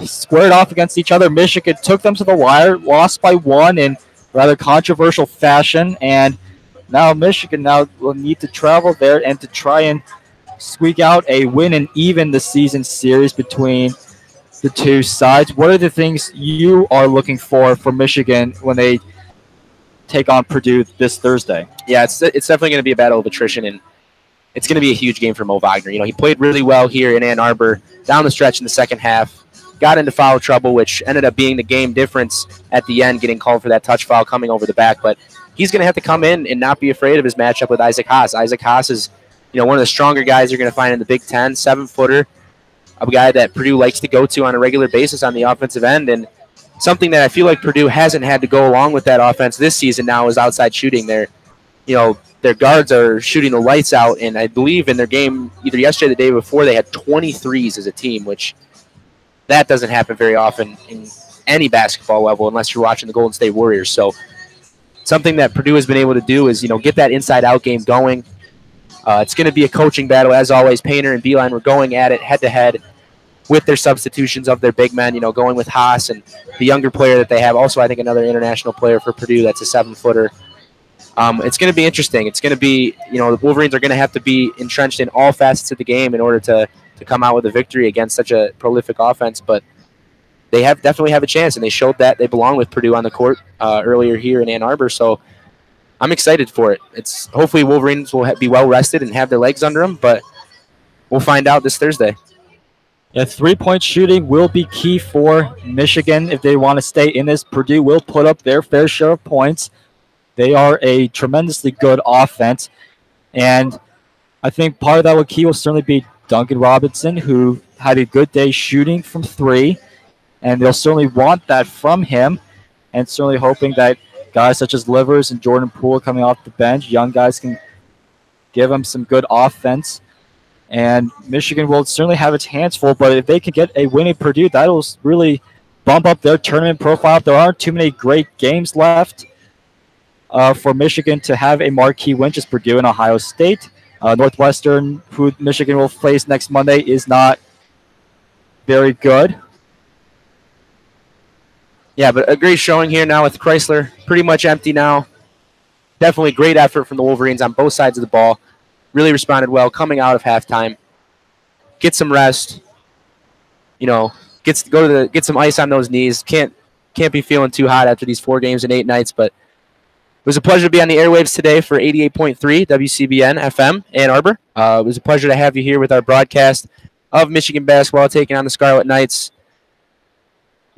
squared off against each other, Michigan took them to the wire, lost by 1 in rather controversial fashion, and now Michigan will need to travel there and to try and squeak out a win and even the season series between the two sides. What are the things you are looking for Michigan when they take on Purdue this Thursday? Yeah, it's definitely going to be a battle of attrition, and it's going to be a huge game for Mo Wagner. He played really well here in Ann Arbor down the stretch in the second half, got into foul trouble, which ended up being the game difference at the end, getting called for that touch foul coming over the back. But he's going to have to come in and not be afraid of his matchup with Isaac Haas. Isaac Haas is one of the stronger guys you're going to find in the Big Ten, 7-footer, a guy that Purdue likes to go to on a regular basis on the offensive end. And something that I feel like Purdue hasn't had to go along with that offense this season now is outside shooting. Their guards are shooting the lights out, and I believe in their game either yesterday or the day before they had 23s as a team, which that doesn't happen very often in any basketball level unless you're watching the Golden State Warriors. So something that Purdue has been able to do is, get that inside-out game going. It's going to be a coaching battle, as always. Painter and Beeline were going at it head-to-head with their substitutions of their big men, going with Haas and the younger player that they have. Also, I think another international player for Purdue that's a 7-footer. It's going to be interesting. It's going to be, the Wolverines are going to have to be entrenched in all facets of the game in order to come out with a victory against such a prolific offense. But they definitely have a chance, and they showed that they belong with Purdue on the court earlier here in Ann Arbor. So I'm excited for it. Hopefully Wolverines will be well rested and have their legs under them, but we'll find out this Thursday. Yeah, three-point shooting will be key for Michigan if they want to stay in this. Purdue will put up their fair share of points. They are a tremendously good offense, and I think part of that key will certainly be Duncan Robinson, who had a good day shooting from three, and they'll certainly want that from him, and certainly hoping that guys such as Livers and Jordan Poole coming off the bench, young guys, can give him some good offense. And Michigan will certainly have its hands full, but if they can get a win at Purdue, that'll really bump up their tournament profile. There aren't too many great games left for Michigan to have a marquee win, just Purdue and Ohio State. Northwestern, who Michigan will face next Monday, is not very good. Yeah, but a great showing here now with Crisler pretty much empty now. Definitely great effort from the Wolverines on both sides of the ball. Really responded well coming out of halftime. Get some rest. Get some ice on those knees. Can't be feeling too hot after these 4 games in 8 nights. But it was a pleasure to be on the airwaves today for 88.3 WCBN FM Ann Arbor. It was a pleasure to have you here with our broadcast of Michigan basketball taking on the Scarlet Knights.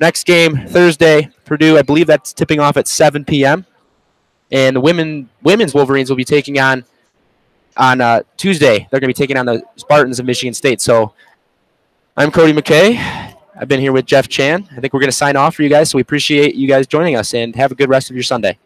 Next game Thursday, Purdue. I believe that's tipping off at 7 p.m. And the women's Wolverines will be taking on Tuesday. They're going to be taking on the Spartans of Michigan State. So I'm Cody McKay. I've been here with Jeff Chan. I think we're going to sign off for you guys, so we appreciate you guys joining us, and have a good rest of your Sunday.